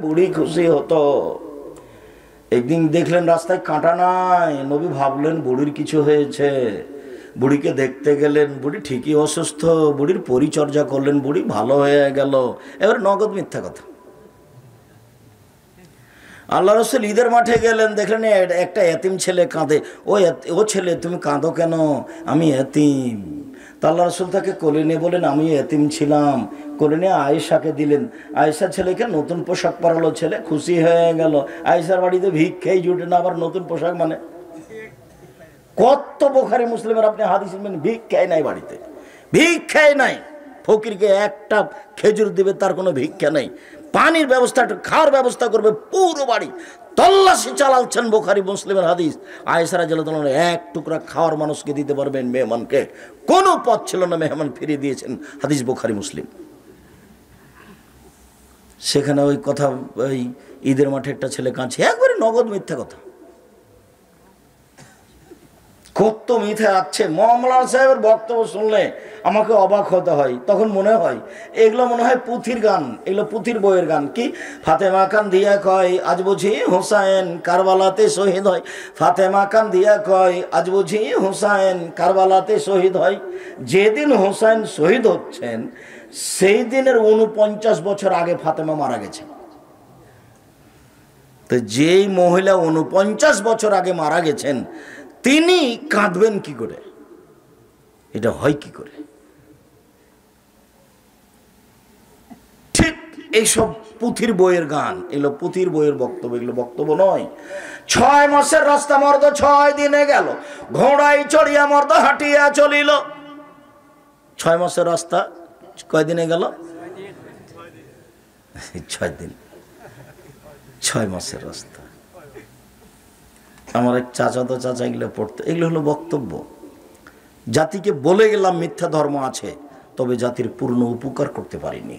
বুড়ি খুশি হতো। একদিন দেখলেন রাস্তায় কাঁটা নাই, নবী ভাবলেন বুড়ির কিছু হয়েছে, বুড়িকে দেখতে গেলেন, বুড়ি ঠিকই অসুস্থ, বুড়ির পরিচর্যা করলেন, বুড়ি ভালো হয়ে গেল। এবার নগদ মিথ্যা কথা। আল্লাহ রসুল ঈদের মাঠে গেলেন, দেখলেন একটা এতিম ছেলে কাঁদে। ও ছেলে তুমি কাঁদো কেন? আমি এতিম। তা আল্লাহ রসুল তাকে কোলে নিয়ে বলেন আমি এতিম ছিলাম। কোলে নিয়ে আয়েশাকে দিলেন। আয়েশা ছেলেকে নতুন পোশাক পরালো, ছেলে খুশি হয়ে গেল। আয়েশার বাড়িতে ভিক্ষাই জুটে না, আবার নতুন পোশাক মানে কত বুখারী মুসলিমের আপনি হাদিস শুনবেন ভিক্ষাই নাই বাড়িতে, ভিক্ষাই নাই। ফকিরকে একটা খেজুর দিবে, তার কোনো ভিক্ষা নেই। পানির ব্যবস্থা, খাওয়ার ব্যবস্থা করবে, পুরো বাড়ি তল্লাশি চালাচ্ছেন। বুখারী মুসলিমের হাদিস। আয়েশা রাদিয়াল্লাহু তাআলা এক টুকরা খাওয়ার মানুষকে দিতে পারবেন, মেহমানকে কোনো পথ ছিল না, মেহমান ফিরিয়ে দিয়েছেন। হাদিস বুখারী মুসলিম। সেখানে ওই কথা, ওই ঈদের মাঠে একটা ছেলে কাঁদছে, একবারে নগদ মিথ্যা কথা। কত মিথ্যে আছে। মৌলানা সাহেবের বক্তব্য শুনলে আমাকে অবাক হতে হয়। তখন মনে হয় এগুলো মনে হয় পুঁথির গান, এগুলো পুঁথির বইয়ের গান। কি ফাতেমা কান দিয়া কয় আজ বুঝি হুসাইন কারবালাতে শহীদ হয়। ফাতেমা কান দিয়া কয় আজ বুঝি হুসাইন কারবালাতে শহীদ হয়। যেদিন হুসাইন শহীদ হচ্ছেন সেই দিনের 49 বছর আগে ফাতেমা মারা গেছে। তো যেই মহিলা 49 বছর আগে মারা গেছেন তিনি কাঁদবেন কি করে? এটা হয় কি করে? ঠিক এইসব পুঁথির বইয়ের গান, এগুলো পুঁথির বইয়ের বক্তব্য, এগুলো বক্তব্য নয়। 6 মাসের রাস্তা মর্দ 6 দিনে গেল, ঘোড়ায় চড়িয়া মর্দ হাঁটিয়া চলিল। 6 মাসের রাস্তা কয় দিনে গেল? 6 দিন। 6 মাসের রাস্তা। আমার এক চাচাতো চাচা এগুলো পড়তো। এগুলো হলো বক্তব্য। জাতিকে বলে গেলাম মিথ্যা ধর্ম আছে, তবে জাতির পূর্ণ উপকার করতে পারিনি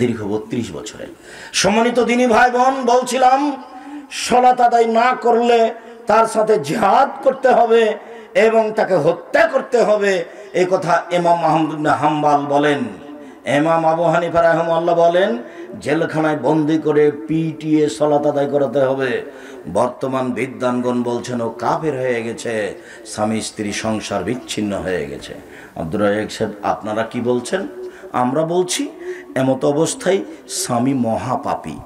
দীর্ঘ 32 বছরে। সম্মানিত দিনী ভাই বোন, বলছিলাম সালাত আদায় না করলে তার সাথে জিহাদ করতে হবে এবং তাকে হত্যা করতে হবে। এই কথা ইমাম আহমদ ইবনে হাম্বল বলেন। ইমাম আবু হানিফা রাহিমাহুল্লাহ বলেন জেলখানায় বন্দি করে পিটিয়ে সালাত আদায় করাতে হবে। বর্তমান বিদ্বানগণ বলছেন ও কাফের হয়ে গেছে, স্বামী স্ত্রী সংসার বিচ্ছিন্ন হয়ে গেছে। আব্দুর রাজ্জাক সাহেব আপনারা কি বলছেন? আমরা বলছি এমত অবস্থায় স্বামী মহাপাপী,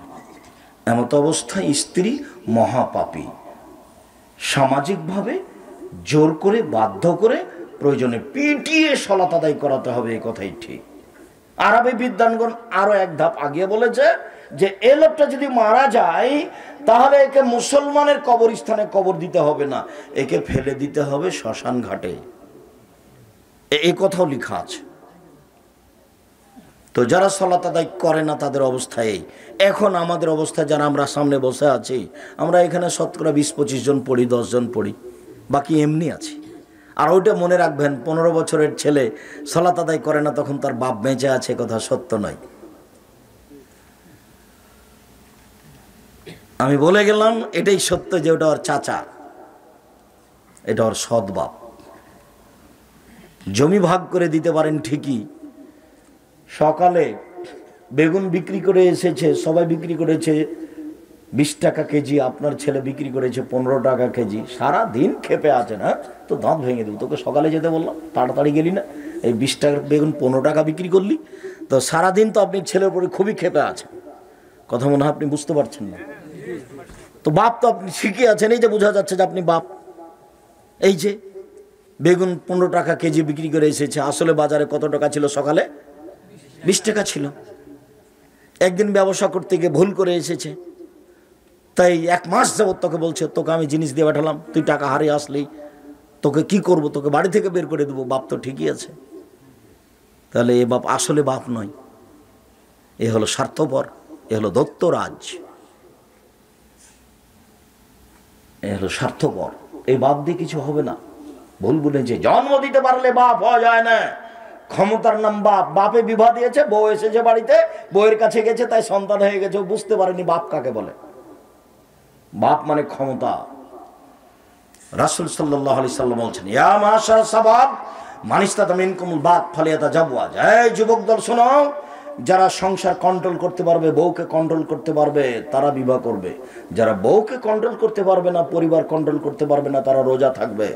এমত অবস্থায় স্ত্রী মহাপাপী। সামাজিকভাবে জোর করে বাধ্য করে প্রয়োজনে পিটিয়ে সালাত আদায় করাতে হবে, এই কথাই ঠিক। আরবি বিদ্বানগণ আরো এক ধাপ আগিয়ে বলেছে যে এই লোকটা যদি মারা যায় তাহলে একে মুসলমানের কবরস্থানে কবর দিতে হবে না, একে ফেলে দিতে হবে শ্মশান ঘাটে। এই কথাও লেখা আছে। তো যারা সালাত আদায় করে না তাদের অবস্থায় এখন আমাদের অবস্থা, যারা আমরা সামনে বসে আছি, আমরা এখানে শতকরা 20-25 জন পড়ি, 10 জন পড়ি, বাকি এমনি আছি। আর ওইটা মনে রাখবেন, 15 বছরের ছেলে সালাত আদায় করে না তখন তার বাপ বেঁচে আছে, কথা সত্য নয়। আমি বলে গেলাম এটাই সত্য যে ওটা ওর চাচা, এটা ওর সৎ বাপ। জমি ভাগ করে দিতে পারেন ঠিকই। সকালে বেগুন বিক্রি করে এসেছে, সবাই বিক্রি করেছে 20 টাকা কেজি, আপনার ছেলে বিক্রি করেছে 15 টাকা কেজি। সারা দিন খেপে আছে না, তো দাঁত ভেঙে দেবো। তোকে সকালে যেতে বললাম, তাড়াতাড়ি গেলি না, এই 20 টাকার বেগুন 15 টাকা বিক্রি করলি। তো সারাদিন তো আপনি ছেলের উপরে খুবই খেপে আছে, কথা মনে হয় আপনি বুঝতে পারছেন না। তো বাপ তো আপনি শিখে আছেন, এই যে বোঝা যাচ্ছে যে আপনি বাপ। এই যে বেগুন 15 টাকা কেজি বিক্রি করে এসেছে, আসলে বাজারে কত টাকা ছিল? সকালে 20 টাকা ছিল। একদিন ব্যবসা করতে গিয়ে ভুল করে এসেছে, তাই 1 মাস যাবত তোকে বলছে তোকে আমি জিনিস দিয়ে পাঠালাম, তুই টাকা হারিয়ে আসলি, তোকে কি করব, তোকে বাড়ি থেকে বের করে দেবো। বাপ তো ঠিকই আছে। তাহলে এ বাপ আসলে বাপ নয়, এ হলো স্বার্থপর, এ হলো দত্তরাজ, এ হলো স্বার্থপর। এই বাপ দিয়ে কিছু হবে না। ভুল বুঝেছে, জন্ম দিতে পারলে বাপ হওয়া যায় না। ক্ষমতার নাম বাপ। বাপে বিবাহ দিয়েছে, বউ এসেছে বাড়িতে, বউয়ের কাছে গেছে, তাই সন্তান হয়ে গেছে, বুঝতে পারেনি বাপ কাকে বলে। বাপ মানে ক্ষমতা। রাসূল সাল্লাল্লাহু আলাইহি সাল্লাম বলছেন ইয়া মাশার শাবাব মান ইসতাতা মিনকুমুল বাত ফালিয়াতাজাওয়াজ। এই যুবক দল শোনো, যারা সংসার কন্ট্রোল করতে পারবে, বউকে কন্ট্রোল করতে পারবে, তারা বিবাহ করবে। যারা বউকে কন্ট্রোল করতে পারবে না, পরিবার কন্ট্রোল করতে পারবে না, তারা রোজা থাকবে।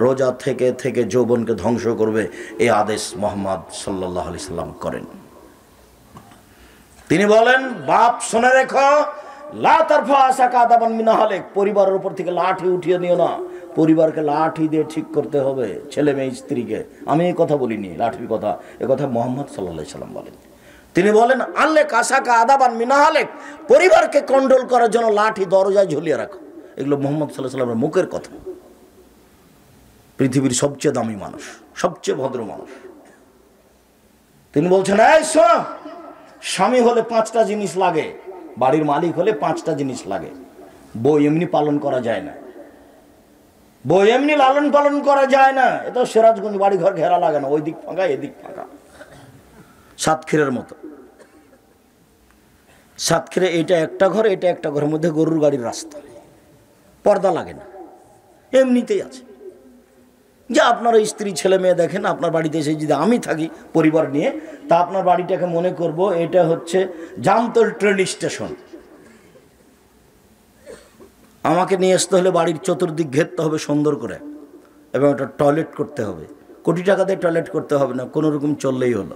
রোজা থেকে থেকে যৌবনকে ধ্বংস করবে। এই আদেশ মুহাম্মদ সাল্লাল্লাহু আলাইহি সাল্লাম করেন। তিনি বলেন, বাপ শুনে রেখো, লা তারফা আসাকা আদাবান মিন আহলিক, পরিবারের উপর থেকে লাঠি উঠিয়ে নিও না। পরিবারকে লাঠি দিয়ে ঠিক করতে হবে, ছেলে মেয়ে স্ত্রীকে। আমি এই কথা বলিনি, লাঠির কথা, এ কথা মুহাম্মদ সাল্লাল্লাহু আলাইহি সাল্লাম বলেন। তিনি বলেন, আল্লে কাসাকা আদাবান মিন আহলিক, পরিবারকে কন্ট্রোল করার জন্য লাঠি দরজায় ঝুলিয়ে রাখো। এগুলো মুহাম্মদ সাল্লাল্লাহু আলাইহি সাল্লামের মুখের কথা। পৃথিবীর সবচেয়ে দামি মানুষ, সবচেয়ে ভদ্র মানুষ, তিনি বলছেন, এই শোনো, স্বামী হলে 5টা জিনিস লাগে, বাড়ির মালিক হলে 5টা জিনিস লাগে। বউ এমনি পালন করা যায় না, বউ এমনি লালন পালন করা যায় না। এ তো সিরাজগঞ্জ বাড়ি ঘর ঘেরা লাগে না, ওই দিক ফাঁকা এদিক ফাঁকা, সাতক্ষীরের মতো। সাতক্ষীরে এটা একটা ঘর, এটা একটা ঘরের মধ্যে গরুর গাড়ির রাস্তা, পর্দা লাগে না, এমনিতেই আছে। যে আপনারা স্ত্রী ছেলে মেয়ে দেখেন, আপনার বাড়িতে এসে যদি আমি থাকি পরিবার নিয়ে, তা আপনার বাড়িটাকে মনে করব এটা হচ্ছে জামতল ট্রেন স্টেশন। আমাকে নিয়ে আসতে হলে বাড়ির চতুর্দিক ঘেরতে হবে সুন্দর করে, এবং একটা টয়লেট করতে হবে। কোটি টাকা দিয়ে টয়লেট করতে হবে না, কোনো রকম চললেই হলো।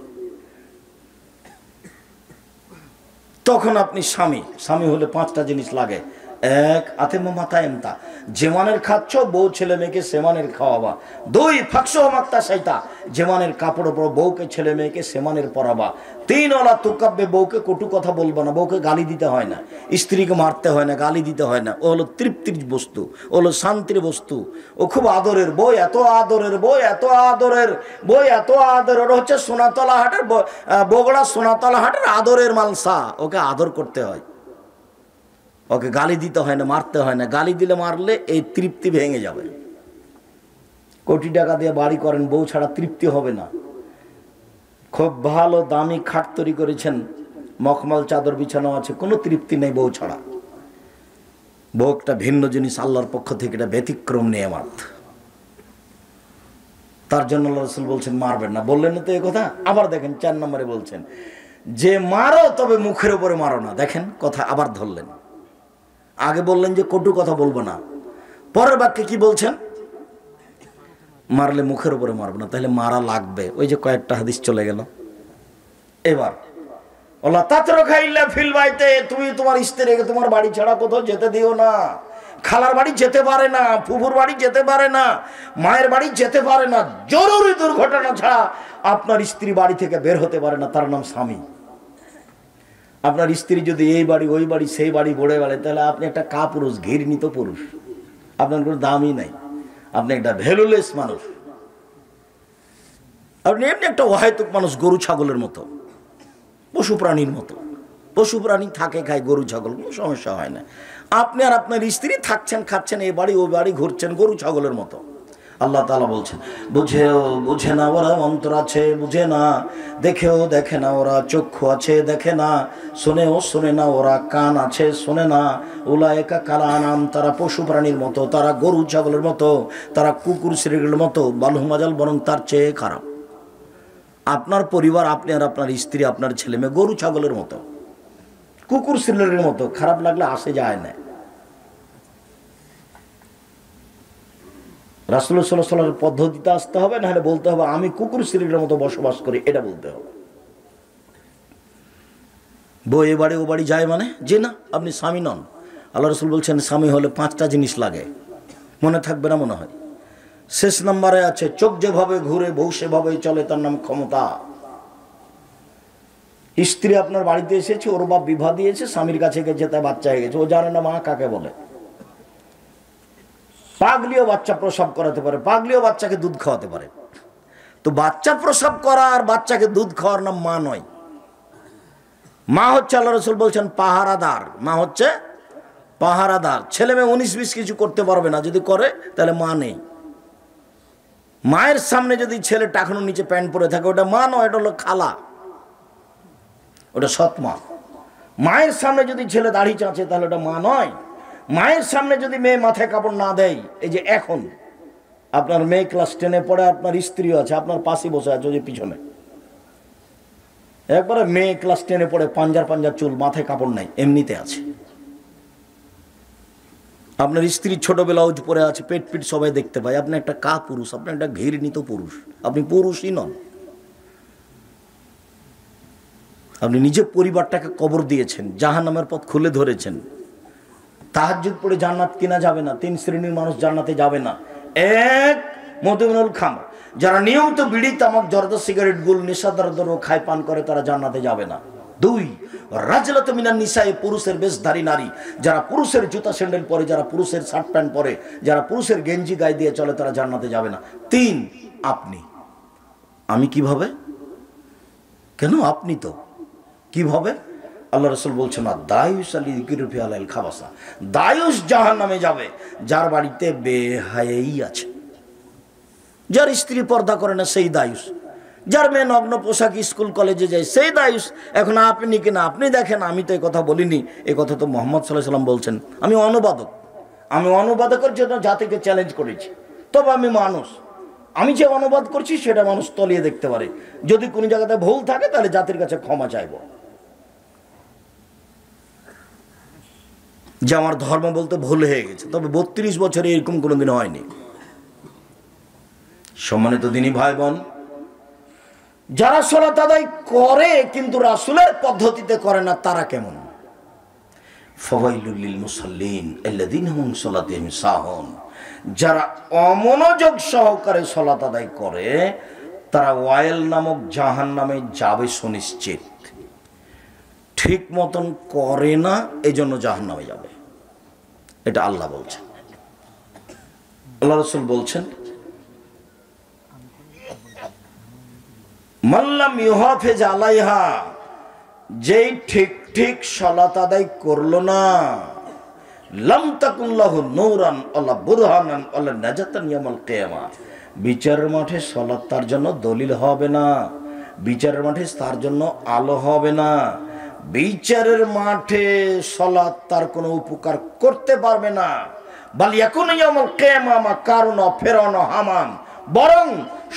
তখন আপনি স্বামী। স্বামী হলে 5টা জিনিস লাগে। 1, আতেম মাতা এমতা, যেমানের খাচ্ছ বউ ছেলে মেয়েকে সেমানের খাওয়াবা। 2, ফাঁকশো মাত্তা সাইতা, যেমানের কাপড় পরো বউকে ছেলে মেয়েকে সেমানের পরাবা। 3, ওলা তুকাব্বে, বউকে কটু কথা বলবা না, বউকে গালি দিতে হয় না, স্ত্রীকে মারতে হয় না, গালি দিতে হয় না। ও হলো তৃপ্তির বস্তু, ও হলো শান্তির বস্তু, ও খুব আদরের বউ, এত আদরের বউ, এত আদরের বউ, এত আদরের। হচ্ছে সোনাতলা হাটের বগুড়া সোনাতলা হাটের আদরের মালসা, ওকে আদর করতে হয়, ওকে গালি দিতে হয় না, মারতে হয় না। গালি দিলে মারলে এই তৃপ্তি ভেঙে যাবে। কোটি টাকা দিয়ে বাড়ি করেন, বউ ছাড়া তৃপ্তি হবে না। খুব ভালো দামি খাট তৈরি করেছেন, মখমল চাদর বিছানো আছে, কোনো তৃপ্তি নেই বউ ছাড়া। বউ একটা ভিন্ন জিনিস, আল্লাহর পক্ষ থেকে এটা ব্যতিক্রম নেয়ামত। তার জন্য আল্লাহ রাসূল বলছেন মারবেন না। বললেন না তো এই কথা? আবার দেখেন 4 নম্বরে বলছেন যে মারো, তবে মুখের উপরে মারো না। দেখেন কথা আবার ধরলেন। আগে বললেন যে কটু কথা বলবো না, পরের বাক্যে কি বলছেন? মারলে মুখের উপরে মারবো না, তাহলে মারা লাগবে। ওই যে কয়েকটা হাদিস চলে গেল। এবার ওলা তাতরুকা ইল্লা ফিল বাইতে, তুমি তোমার স্ত্রীকে তোমার বাড়ি ছাড়া কোথাও যেতে দিও না। খালার বাড়ি যেতে পারে না, ফুফুর বাড়ি যেতে পারে না, মায়ের বাড়ি যেতে পারে না। জরুরি দুর্ঘটনা ছাড়া আপনার স্ত্রী বাড়ি থেকে বের হতে পারে না, তার নাম স্বামী। আপনার স্ত্রী যদি এই বাড়ি ওই বাড়ি সেই বাড়ি বড়ে বেড়ে, তাহলে আপনি একটা কাপুরুষ, ঘৃণিত পুরুষ, আপনার কোনো দামই নাই, আপনি একটা ভ্যালুলেস মানুষ, আপনি এমনি একটা অহেতুক মানুষ, গরু ছাগলের মতো, পশু প্রাণীর মতো। পশু প্রাণী থাকে, খায়, গরু ছাগল, কোনো সমস্যা হয় না। আপনি আর আপনার স্ত্রী থাকছেন, খাচ্ছেন, এই বাড়ি ওই বাড়ি ঘুরছেন, গরু ছাগলের মতো। আল্লাহ তাআলা বলছেন, বুঝেও বুঝে না ওরা, অন্তর আছে বুঝে না, দেখেও দেখে না ওরা, চক্ষু আছে দেখে না, শোনেও শোনে না ওরা, কান আছে শোনে না। উলায়েকা কাল আনাম, তারা পশু প্রাণীর মতো, তারা গরু ছাগলের মতো, তারা কুকুর শ্রেণীর মতো, বালহুম আযাল, বরং তার চেয়ে খারাপ। আপনার পরিবার, আপনি আর আপনার স্ত্রী, আপনার ছেলে মেয়ে গরু ছাগলের মতো, কুকুর শ্রেণীর মতো। খারাপ লাগলে আসে যায় না। রাসূলুল্লাহ সাল্লাল্লাহু আলাইহি ওয়াসাল্লামের পদ্ধতিতে আসতে হবে, নাহলে বলতে হবে আমি কুকুর শ্রেণীর মতো বসবাস করি, এটা বলতে হবে। বউ এ বাড়ি ও বাড়ি যায় মানে যে না, আপনি স্বামী নন। আল্লাহ রাসূল বলছেন স্বামী হলে 5টা জিনিস লাগে। মনে থাকবে না মনে হয়। শেষ নম্বরে আছে, চোখ যেভাবে ঘুরে বউ সেভাবেই চলে, তার নাম ক্ষমতা। স্ত্রী আপনার বাড়িতে এসেছে, ওর বাপ বিবাহ দিয়েছে, স্বামীর কাছে গেছে, তাই বাচ্চা হয়ে গেছে, ও জানে না মা কাকে বলে। পাগলিও বাচ্চা প্রসব করাতে পারে, পাগলিও বাচ্চাকে দুধ খাওয়াতে পারে। তো বাচ্চা প্রসব করা আর বাচ্চাকে দুধ খাওয়ার নাম মা নয়। মা হচ্ছে, আল্লাহ রাসূল বলছেন, পাহারাদার। মা হচ্ছে পাহারাদার। ছেলে মেয়ে 19-20 কিছু করতে পারবে না, যদি করে তাহলে মা নেই। মায়ের সামনে যদি ছেলে টাকানোর নিচে প্যান্ট পরে থাকে, ওটা মা নয়, এটা হলো খালা, ওটা সৎ মা। মায়ের সামনে যদি ছেলে দাড়ি চাঁচে, তাহলে ওটা মা নয়। মায়ের সামনে যদি মেয়ে মাথায় কাপড় না দেয়, এই যে এখন আপনার মেয়ে ক্লাস 10-এ পড়ে, আপনার স্ত্রীও আছে, আপনার পাশে বসে আছে, ওই যে পিছনে, একবারে মেয়ে ক্লাস 10-এ পড়ে, পাঞ্জার পাঞ্জার চুল, মাথায় কাপড় নাই, এমনিতে আছে। আপনার স্ত্রী ছোট ব্লাউজ পরে আছে, পেট পিট সবাই দেখতে পায়, আপনি একটা কা পুরুষ, আপনি একটা ঘৃণিত পুরুষ, আপনি পুরুষই নন। আপনি নিজে পরিবারটাকে কবর দিয়েছেন, জাহান্নামের পথ খুলে ধরেছেন। তাহাজ্জুদ পড়ে জান্নাত কিনা যাবে না। 3 শ্রেণীর মানুষ জান্নাতে যাবে না। 1, মদমিনুল খামর, যারা নিয়মিত বিড়ি, তামাক, জর্দা, সিগারেট, গুল, নেশাদার দ্রব্য খায়, পান করে, তারা জান্নাতে যাবে না। 2, রাজলাতু মিনান নিসায়ে, পুরুষের বেশধারী নারী, যারা পুরুষের জুতা স্যান্ডেল পরে, যারা পুরুষের শার্ট প্যান্ট পরে, যারা পুরুষের গেঞ্জি গায়ে দিয়ে চলে, তারা জান্নাতে যাবে না। 3, আপনি। আমি কিভাবে? কেন আপনি তো কিভাবে? আল্লাহ রাসূল বলছেন না, দায়ুস আলী কিরফি আলাইল খাবাসা, দায়ুস জাহান্নামে যাবে যার বাড়িতে বেহায়াই আছে। যার স্ত্রী পর্দা করে না সেই দায়ুস, যার মেয়ে নগ্ন পোশাক স্কুল কলেজে যায় সেই দায়ুস। এখন আপনি কিনা আপনি দেখেন, আমি তো এই কথা বলিনি, এই কথা তো মুহাম্মদ সাল্লাল্লাহু আলাইহি ওয়াসাল্লাম বলছেন। আমি অনুবাদকের জন্য জাতিকে চ্যালেঞ্জ করেছি, তবে আমি মানুষ, আমি যে অনুবাদ করছি সেটা মানুষ তলিয়ে দেখতে পারে। যদি কোনো জায়গাতে ভুল থাকে তাহলে জাতির কাছে ক্ষমা চাইব, যে আমার ধর্ম বলতে ভুল হয়ে গেছে। তবে 32 বছরে এরকম কোনোদিন হয়নি। সম্মানিত দিনী ভাই বোন, যারা সালাত আদায় করে কিন্তু রাসূলের পদ্ধতিতে করে না, তারা কেমন? ফাওয়াইলুল লিল মুসাল্লিন আল্লাযীনা হুম সালাতিহিম সাহুন, যারা অমনোযোগ সহকারে সালাত আদায় করে তারা ওয়াইল নামক জাহান্নামে যাবে সুনিশ্চিত। ঠিক মতন করে না, এজন্য জাহান্নামে যাবে। এটা আল্লাহ বলছেন। আল্লাহ রাসূল বলছেন, মাল্লাম ইউহাফিজ আলাইহা, যেই ঠিক ঠিক সালাত আদায় করলো না, লাম তাকুন লাহু নূরান ওয়ালা বুরহানান ওয়ালা নাজাতান ইয়াউমাল কিয়ামাহ, বিচারের মাঠে সালাত তার জন্য দলিল হবে না, বিচারের মাঠে তার জন্য আলো হবে না, বিচারের মাঠে সালাত তার কোনো উপকার করতে পারবে না। বাল ইয়াকুনু ইয়াউমাল কিয়ামাহ মা কারুনা ফিরআউন হামান, বরং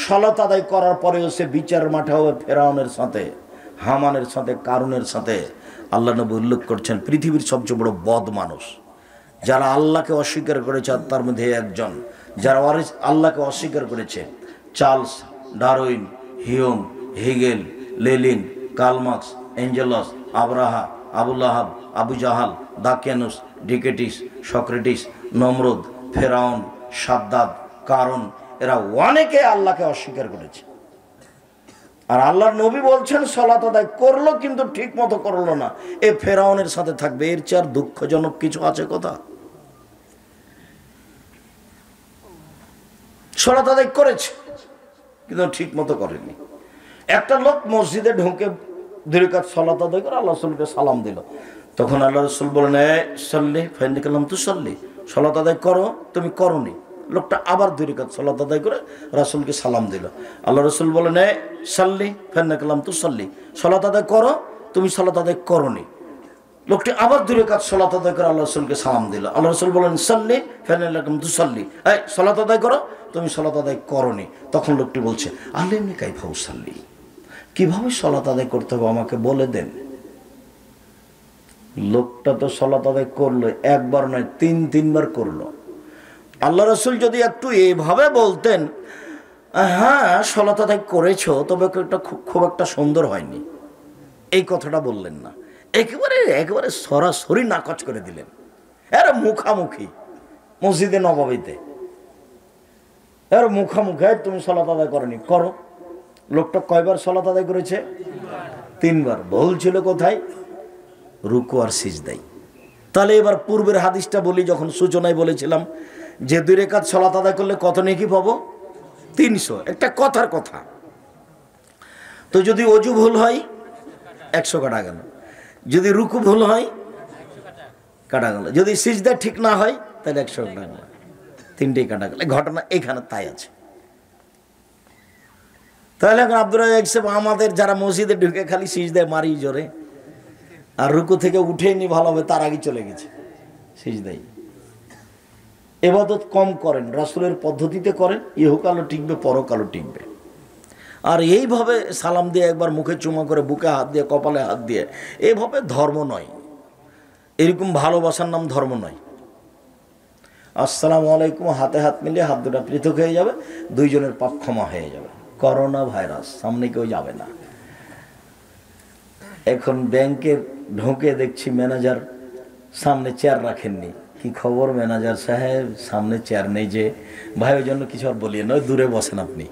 সালাত আদায় করার পরেও সে বিচারের মাঠে হবে ফেরাউনের সাথে, হামানের সাথে, কারুনের সাথে। আল্লাহ নবী উল্লেখ করছেন, পৃথিবীর সবচেয়ে বড় বদ মানুষ যারা আল্লাহকে অস্বীকার করেছে, তার মধ্যে একজন যারা আল্লাহকে অস্বীকার করেছে, Charles Darwin, Hume, Hegel, Lenin, Karl Marx, Engels, Abraha, আবুল আহাব, আবু জাহাল, দাকিয়ানুস, ডিকেটিস, সক্রেটিস, নমরুদ, ফেরাউন, সাদ্দাদ, কারণ, এরা অনেকে আল্লাহকে অস্বীকার করেছে। আর আল্লাহর নবী বলছেন সালাত আদায় করলো কিন্তু ঠিক মতো করলো না, এ ফেরাউনের সাথে থাকবে। এর চেয়ে আর দুঃখজনক কিছু আছে কথা? সালাত আদায় করেছে কিন্তু ঠিক মতো করেনি। একটা লোক মসজিদে ঢুকে 2 রাকাত সালাত আদায় করে আল্লাহ রাসূলকে সালাম দিল। তখন আল্লাহ রাসূল বলেন, সাল্লি ফাইন্নাকালাম তুসাল্লি, সালাত আদায় করো, তুমি করোনি। লোকটা আবার 2 রাকাত সালাত আদায় করে রাসূলকে সালাম দিল। আল্লাহ রাসূল বলেন, সাল্লি ফাইন্নাকালাম তুসাল্লি, সালাত আদায় করো, তুমি সালাত আদায় করোনি। লোকটি আবার 2 রাকাত সালাত আদায় করে আল্লাহ রাসূলকে সালাম দিল। আল্লাহ রাসূল বলেন, সাল্লি ফাইন্নাকালাম তুসাল্লি, সালাত আদায় করো, তুমি সালাত আদায় করোনি। তখন লোকটি বলছে, আল্লিমনি কাইফা উসাল্লি, কিভাবে সালাত আদায় করতে হবে আমাকে বলে দেন। লোকটা তো সালাত আদায় করলো, একবার নয় 3 বার করলো। আল্লাহ রাসূল যদি একটু এইভাবে বলতেন, হ্যাঁ সালাত আদায় করেছো, তবে এটা খুব একটা সুন্দর হয়নি, এই কথাটা বললেন না, একেবারে সরাসরি নাকচ করে দিলেন। এর মুখামুখি মসজিদে নববীতে, এর মুখামুখি, তুমি সালাত আদায় করনি, করো। লোকটা কয়বার সালাত আদায় করেছে? 3 বার। ভুল ছিল কোথায়? রুকু আর সিজদায়। তাহলে এবার পূর্বের হাদিসটা বলি, যখন সূচনায় বলেছিলাম যে 2 রাকাত সালাত আদায় করলে কত নেকি পাবো? 300। একটা কথার কথা। তো যদি ওযু ভুল হয় 100 কাটা গেল, যদি রুকু ভুল হয় কাটা গেল, যদি সিজদা ঠিক না হয় তাহলে 100 কাটা গেল, 3টেই কাটা গেল। ঘটনা এখানে তাই আছে। তাহলে এখন আব্দুর রাজ্জাক সাহেব, আমাদের যারা মসজিদে ঢুকে খালি সিজদায় মারি জোরে, আর রুকু থেকে উঠেনি ভালো হবে, তার আগে চলে গেছে সিজদায়। ইবাদত কম করেন, রাসূলের পদ্ধতিতে করেন, ইহকালও টিকবে, পরকালও টিকবে। আর এইভাবে সালাম দিয়ে একবার মুখে চুমা করে বুকে হাত দিয়ে কপালে হাত দিয়ে, এইভাবে ধর্ম নয়। এরকম ভালোবাসার নাম ধর্ম নয়। আসসালামু আলাইকুম হাতে হাত মিলিয়ে হাত দুটা পৃথক হয়ে যাবে, দুইজনের পাপ ক্ষমা হয়ে যাবে। করোনা ভাইরাস সামনে কেউ যাবে না। এখন ব্যাংকে ঢোকে দেখছি ম্যানেজার সামনে চেয়ার রাখেননি। কি খবর ম্যানেজার সাহেব, সামনে চেয়ার নেই যে? ভাই ওই জন্য কিছু আর বলিয়ে নয়, দূরে বসেন আপনি।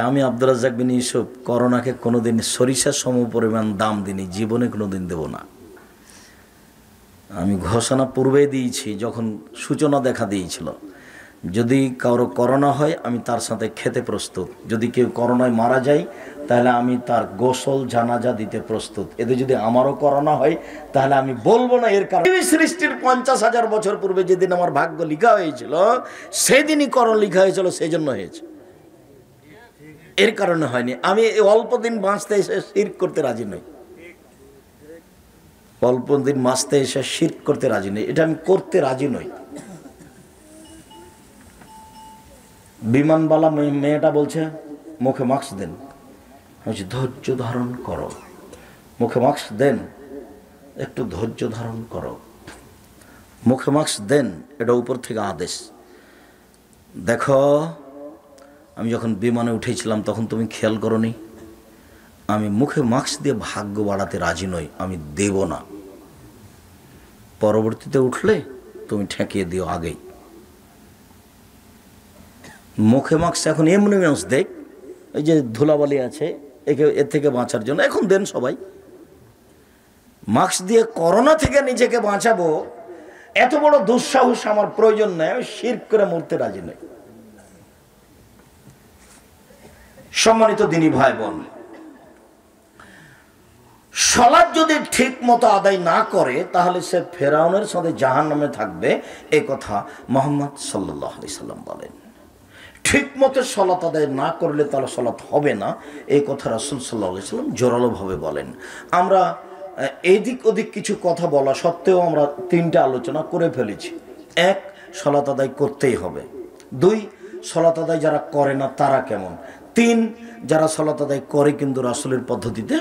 আমি আব্দুর রাজ্জাক বিন ইউসুফ করোনাকে কোনোদিন সরিষার সম পরিমাণ দাম দিইনি, জীবনে কোনোদিন দেব না। আমি ঘোষণা পূর্বে দিয়েছি, যখন সূচনা দেখা দিয়েছিল, যদি কারো করোনা হয় আমি তার সাথে খেতে প্রস্তুত। যদি কেউ করোনায় মারা যায় তাহলে আমি তার গোসল জানাজা দিতে প্রস্তুত। এতে যদি আমারও করোনা হয় তাহলে আমি বলবো না এর কারণ সৃষ্টির 50,000 বছর পূর্বে যেদিন আমার ভাগ্য লেখা হয়েছিল সেদিনই করোনা লেখা হয়েছিল, সেই জন্য হয়েছে, এর কারণে হয়নি। আমি অল্প দিন বাঁচতে এসে শিরক করতে রাজি নই, অল্প দিন বাঁচতে এসে শিরক করতে রাজি নই, এটা আমি করতে রাজি নই। বিমানবালা মেয়েটা বলছে মুখে মাস্ক দেন, বলছি ধৈর্য ধারণ করো, মুখে মাস্ক দেন, একটু ধৈর্য ধারণ করো, মুখে মাস্ক দেন, এটা উপর থেকে আদেশ। দেখো আমি যখন বিমানে উঠেছিলাম তখন তুমি খেয়াল করনি, আমি মুখে মাস্ক দিয়ে ভাগ্য বাড়াতে রাজি নই, আমি দেব না। পরবর্তীতে উঠলে তুমি ঠেকিয়ে দিও আগেই। মুখে মাস্ক এখন এমনি মানুষ দেখ, এই যে ধুলাবালি আছে এর থেকে বাঁচার জন্য এখন দেন সবাই। মাস্ক দিয়ে করোনা থেকে নিজেকে বাঁচাবো, এত বড় দুঃসাহস আমার প্রয়োজন নেই, আমি শিরক করে মরতে রাজি নই। সম্মানিত দিনী ভাই বোন, সালাত যদি ঠিক মতো আদায় না করে তাহলে সে ফেরাউনের সাথে জাহান্নামে থাকবে, এই কথা মুহাম্মদ সাল্লাল্লাহু আলাইহি সাল্লাম বলেন। ঠিক মতো সালাত আদায় না করলে তাহলে সালাত হবে না, এই কথা রাসূল সাল্লাল্লাহু আলাইহি সাল্লাম জোরালোভাবে বলেন। আমরা এদিক ওদিক কিছু কথা বলা সত্ত্বেও আমরা তিনটা আলোচনা করে ফেলেছি। এক, সালাত আদায় করতেই হবে। দুই, সালাত আদায় যারা করে না তারা কেমন। তিন, যারা সালাত আদায় করে কিন্তু রাসূলের পদ্ধতিতে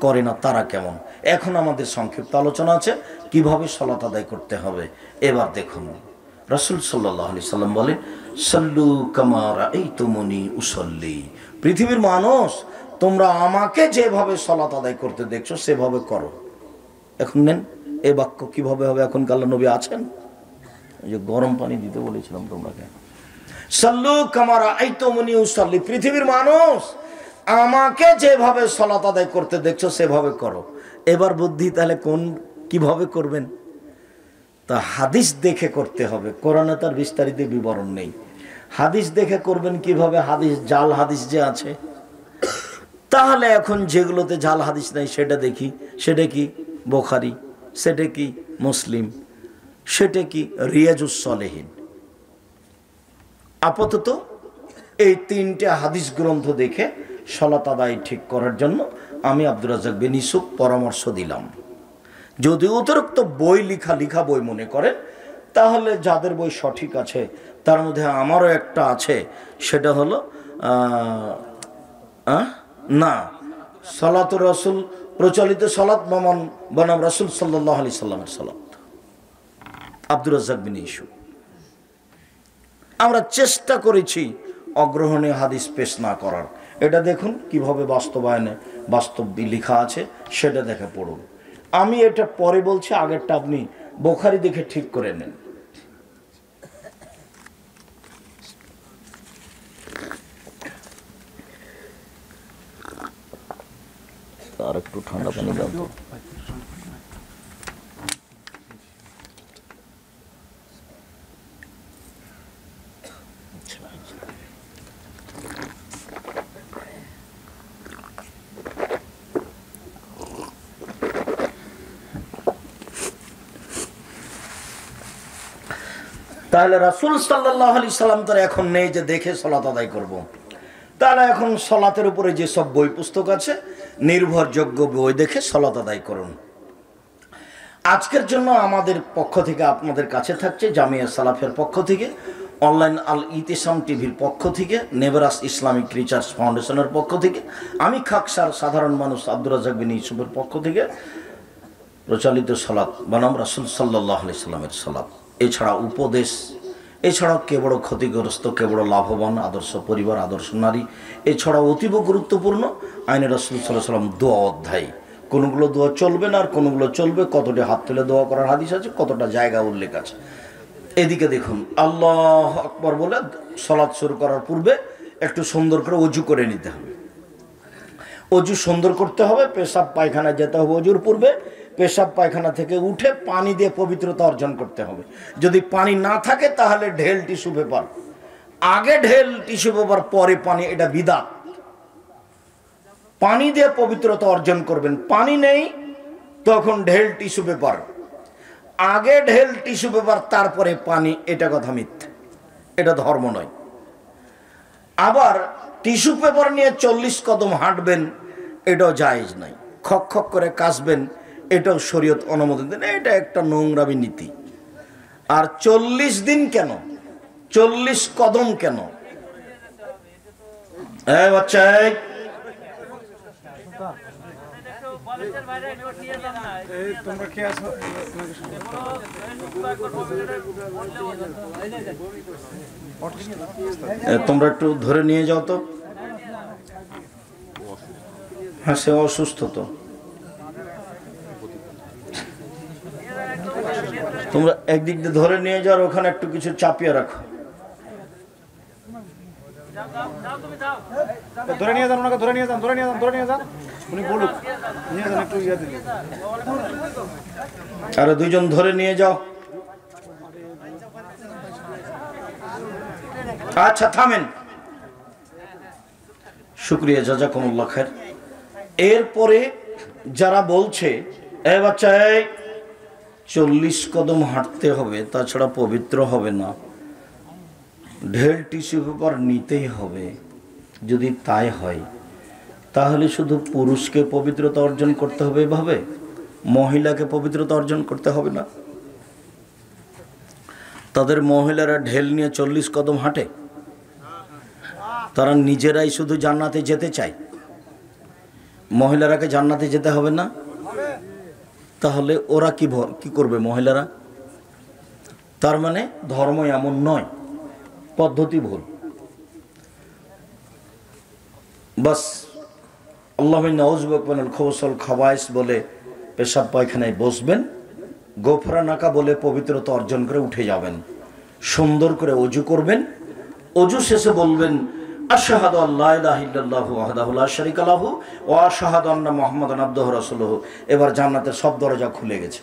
করে না তারা কেমন। এখন আমাদের সংক্ষিপ্ত আলোচনা আছে কিভাবে সালাত আদায় করতে হবে। এবার দেখুন, রাসূল সাল্লাল্লাহু আলাইহি সাল্লাম বলেন, সাল্লু কামা রাআইতুমুনি উসাল্লি। পৃথিবীর মানুষ, তোমরা আমাকে যেভাবে সালাত আদায় করতে দেখছো সেভাবে করো। এখন নেন এই বাক্য কিভাবে হবে? এখন আল্লাহ নবী আছেন, এই যে গরম পানি দিতে বলেছিলাম তোমরাকে, সাল্লু কামা রাআইতুমুনি উসাল্লি। পৃথিবীর মানুষ, আমাকে যেভাবে সালাত আদায় করতে দেখছো সেভাবে করো। এবার বুদ্ধি তাহলে কোন কিভাবে করবেন? তা হাদিস দেখে করতে হবে, কোরআনে তার বিস্তারিত বিবরণ নেই। হাদিস দেখে করবেন কিভাবে? হাদিস, জাল হাদিস যে আছে, তাহলে এখন যেগুলোতে জাল হাদিস নাই সেটা দেখি। সেটা কি বুখারী, সেটা কি মুসলিম, সেটা কি রিয়াজুস সলেহিন। আপাতত এই তিনটে হাদিস গ্রন্থ দেখে সালাত আদায় ঠিক করার জন্য আমি আব্দুর রাজ্জাক বিন ইউসুফ পরামর্শ দিলাম। যদি অতিরিক্ত বই লিখা বই মনে করেন তাহলে যাদের বই সঠিক আছে তার মধ্যে আমারও একটা আছে, সেটা হলো না সালাতুর রাসূল, প্রচলিত সালাত বনাম রাসূল সাল্লাল্লাহু আলাইহি সাল্লামের সালাত, আব্দুর রাজ্জাক বিন ইউসুফ। আমরা চেষ্টা করেছি অগ্রহণীয় হাদিস পেশ না করার। এটা দেখুন কিভাবে বাস্তবায়নে বাস্তব লেখা আছে, সেটা দেখে পড়ুন। আমি এটা পরে বলছি, আগেরটা আপনি বুখারী দেখে ঠিক করে নেন। আর একটু ঠান্ডা পানি দাও তো। তাহলে রাসূল সাল্লাল্লাহু আলাইহি সাল্লাম তার এখন নেই যে দেখে সালাত আদায় করব। তাহলে এখন সালাতের উপরে যে সব বই পুস্তক আছে নির্ভরযোগ্য বই দেখে সালাত আদায় করুন। আজকের জন্য আমাদের পক্ষ থেকে আপনাদের কাছে থাকছে, জামিয়া সালাফের পক্ষ থেকে অনলাইন আল ইতিসাম টিভির পক্ষ থেকে, নেভারাস ইসলামিক রিসার্চ ফাউন্ডেশনের পক্ষ থেকে, আমি খাকসার সাধারণ মানুষ আব্দুর রাজ্জাক বিন ইউসুফের পক্ষ থেকে প্রচলিত সালাত বনাম রাসূল সাল্লাল্লাহু আলাইহি সাল্লামের সালাত, এছাড়া উপদেশ, এছাড়াও কে বড় ক্ষতিগ্রস্ত, কে বড় লাভবান, আদর্শ পরিবার, আদর্শ নারী, এছাড়াও অতীব গুরুত্বপূর্ণ আইনে রাসূল সাল্লাল্লাহু আলাইহি সাল্লাম দোয়া অধ্যায়। কোনগুলো দোয়া চলবে না আর কোনগুলো চলবে, কতটা হাত তুলে দোয়া করার হাদিস আছে, কতটা জায়গা উল্লেখ আছে। এদিকে দেখুন, আল্লাহু আকবার বলে সালাত শুরু করার পূর্বে একটু সুন্দর করে ওযু করে নিতে হবে। ওযু সুন্দর করতে হবে, পেশাব পায়খানা যেতে হবে ওযুর পূর্বে, পেশাব পায়খানা থেকে উঠে পানি দিয়ে পবিত্রতা অর্জন করতে হবে। যদি পানি না থাকে তাহলে ঢেল টিস্যু পেপার, আগে ঢেল টিস্যু পেপার পরে পানি, এটা বিদআত। পানি দিয়ে পবিত্রতা অর্জন করবেন, পানি নেই তখন ঢেল টিস্যু পেপার, আগে ঢেল টিস্যু পেপার তারপরে পানি, এটা কথা মিথ্যা, এটা ধর্ম নয়। আবার টিস্যু পেপার নিয়ে 40 কদম হাঁটবেন, এটাও জায়েজ নাই। খক খক করে কাশবেন, এটাও শরীয়ত অনুমোদন দেন, এটা একটা নোংরামি নীতি। আর 40 দিন কেন, 40 কদম কেন? বাচ্চা তোমরা একটু ধরে নিয়ে যাও তো। হ্যাঁ, সে অসুস্থ তো, তোমরা একদিক দিয়ে ধরে নিয়ে যাও, ওখানে একটু কিছু চাপিয়ে রাখো। ধরে নিয়ে যান, ওনাকে ধরে নিয়ে যান, ধরে নিয়ে যান, ধরে নিয়ে যান, উনি বলুক, নিয়ে যান একটু ইয়ে দিন। আরে দুইজন ধরে নিয়ে যাও। আচ্ছা থামেন, শুকরিয়া, জাযাকুমুল্লাহ খায়ের। এরপরে যারা বলছে এ বাচ্চা 40 কদম হাঁটতে হবে, তাছাড়া পবিত্র হবে না, ঢেল টিস্যু পেপার নিতেই হবে, যদি তাই হয় তাহলে শুধু পুরুষকে পবিত্রতা অর্জন করতে হবে এভাবে, মহিলাকে পবিত্রতা অর্জন করতে হবে না? তাদের মহিলারা ঢেল নিয়ে 40 কদম হাঁটে, তারা নিজেরাই শুধু জান্নাতে যেতে চায়, মহিলারাকে জান্নাতে যেতে হবে না? তাহলে ওরা কি করবে মহিলারা? তার মানে ধর্ম এমন নয়, পদ্ধতি ভুল। বাস আল্লাহ খবসল খাবাইস বলে পেশাব পায়খানায় বসবেন, গোফরানাকা বলে পবিত্রতা অর্জন করে উঠে যাবেন, সুন্দর করে ওযু করবেন, ওযু শেষে বলবেন আশহাদু আল্লা ইলাহা ইল্লাল্লাহু ওয়াহদাহু লা শারীকা লাহু ওয়া আশহাদু আন্না মুহাম্মাদান আবদুহু ওয়া রাসূলুহু। এবার জান্নাতের সব দরজা খুলে গেছে।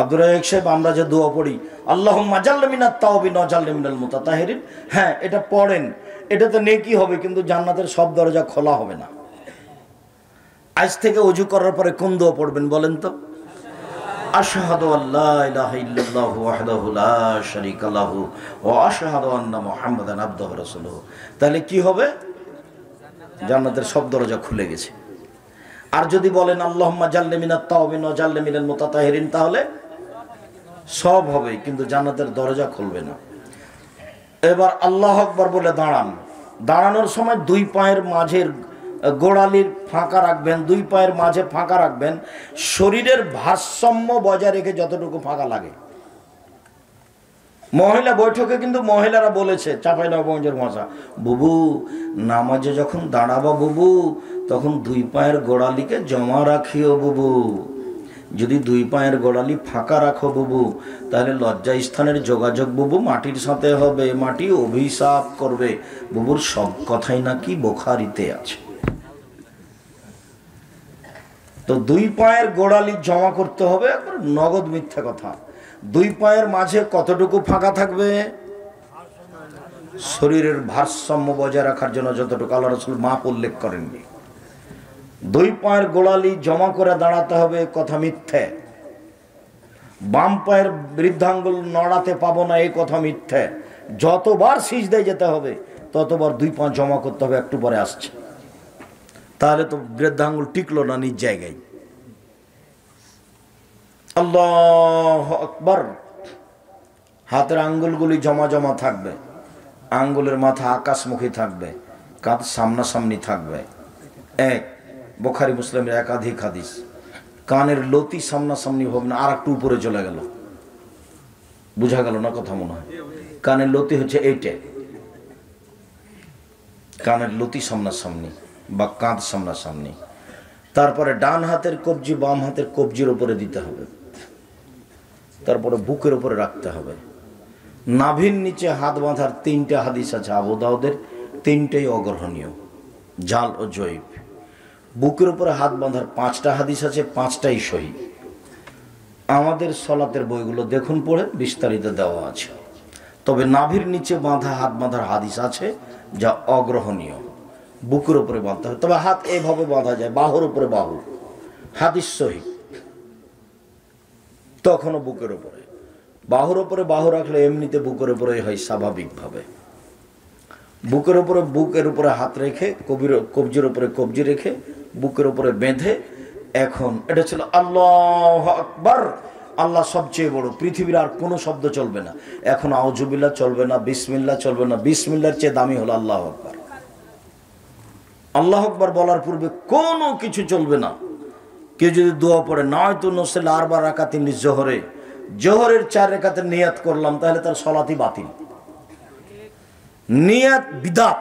আব্দুর রাজ্জাক সাহেব, আমরা যে দোয়া পড়ি আল্লাহুম্মা জাল্লি মিনাত তাওবিন ওয়া জাল্লি মিনাল মুতাতাহিরিন, হ্যাঁ এটা পড়েন, এটাতে নেকি হবে, কিন্তু জান্নাতের সব দরজা খোলা হবে না। আজ থেকে ওযু করার পরে কোন দোয়া পড়বেন বলেন তো? আশহাদু আল্লা ইলাহা ইল্লাল্লাহু ওয়াহদাহু লা শারীকা লাহু ওয়া আশহাদু আন্না মুহাম্মাদান আবদুহু ওয়া রাসূলুহু। তাহলে কি হবে? জান্নাতের সব দরজা খুলে গেছে। আর যদি বলেন আল্লাহুম্মা জাল্লি মিনাত তাওবিন ওয়া জাল্লি মিনাল মুতাতাহিরিন, তাহলে সব হবে, কিন্তু জান্নাতের দরজা খুলবে না। এবার আল্লাহু আকবার বলে দাঁড়ান, দাঁড়ানোর সময় দুই পায়ের মাঝের গোড়ালির ফাঁকা রাখবেন, দুই পায়ের মাঝে ফাঁকা রাখবেন, শরীরের ভারসাম্য বজায় রেখে যতটুকু ফাঁকা লাগে। মহিলা বৈঠকে কিন্তু মহিলারা বলেছে, চাঁপাইনবাবগঞ্জের ভাষা, বুবু নামাজে যখন দাঁড়াবা বুবু, তখন দুই পায়ের গোড়ালিকে জমা রাখিও বুবু, যদি দুই পায়ের গোড়ালি ফাঁকা রাখো বুবু, তাহলে লজ্জা স্থানের যোগাযোগ বুবু মাটির সাথে হবে, মাটি অভিশাপ করবে। বুবুর সব কথাই নাকি বুখারীতে আছে। তো দুই পায়ের গোড়ালি জমা করতে হবে, একবার নগদ মিথ্যা কথা। দুই পায়ের মাঝে কতটুকু ফাঁকা থাকবে? শরীরের ভারসাম্য বজায় রাখার জন্য যতটুকু আল্লাহ রাসূল মাপ উল্লেখ করেননি। দুই পায়ের গোড়ালি জমা করে দাঁড়াতে হবে, কথা মিথ্যে। বাম পায়ের বৃদ্ধাঙ্গুল নড়াতে পাবো না, এই কথা মিথ্যে। যতবার সিজদায় যেতে হবে ততবার দুই পা জমা করতে হবে, একটু পরে আসছে। তাহলে তো বৃদ্ধাঙ্গুল টিকলো না নিজ জায়গায়। আল্লাহু আকবার, হাতের আঙ্গুলগুলি জমা জমা থাকবে, আঙ্গুলের মাথা আকাশমুখী থাকবে, কাঁধ সামনাসামনি থাকবে। এক, বুখারী মুসলিমের একাধিক হাদিস। কানের লতি সামনাসামনি হবে না, আর একটু উপরে চলে গেল, বুঝা গেল না কথা মনে হয়? কানের লতি হচ্ছে এইটা, কানের লতি সামনাসামনি বা কাঁধ সামনাসামনি। তারপরে ডান হাতের কবজি বাম হাতের কবজির উপরে দিতে হবে, তারপরে বুকের উপরে রাখতে হবে। নাভির নিচে হাত বাঁধার 3টা হাদিস আছে আবু দাউদের, 3টাই অগ্রহণীয়, জাল ও জয়ীব। বুকের উপরে হাত বাঁধার 5টা হাদিস আছে, 5টাই সহি। আমাদের সলাতের বইগুলো দেখুন পড়ে, বিস্তারিত দেওয়া আছে। তবে নাভির নিচে বাঁধা হাত বাঁধার হাদিস আছে যা অগ্রহণীয়, বুকের উপরে বাঁধতে হবে। তবে হাত এইভাবে বাঁধা যায়, বাহুর উপরে বাহু, হাদিস সহি। তখনও বুকের উপরে, বাহুর উপরে বাহু রাখলে এমনিতে বুকের উপরে হয় স্বাভাবিকভাবে। বুকের উপরে হাত রেখে কবজির উপরে কবজি রেখে বুকের উপরে বেঁধে, এখন এটা ছিল আল্লাহু আকবার, আল্লাহ সবচেয়ে বড়, পৃথিবীর আর কোনো শব্দ চলবে না। এখন আউযুবিল্লাহ চলবে না, বিসমিল্লাহ চলবে না, বিসমিল্লাহর চেয়ে দামি হলো আল্লাহু আকবার। আল্লাহু আকবার বলার পূর্বে কোনো কিছু চলবে না। কেউ যদি দোয়া পড়ে, নয়তো নসিল 4 রাকাতিন লিজোহরে, জোহরের 4 রাকাতের নিয়াত করলাম, তাহলে তার সলাতই বাতিল। নিয়াত বিদাত,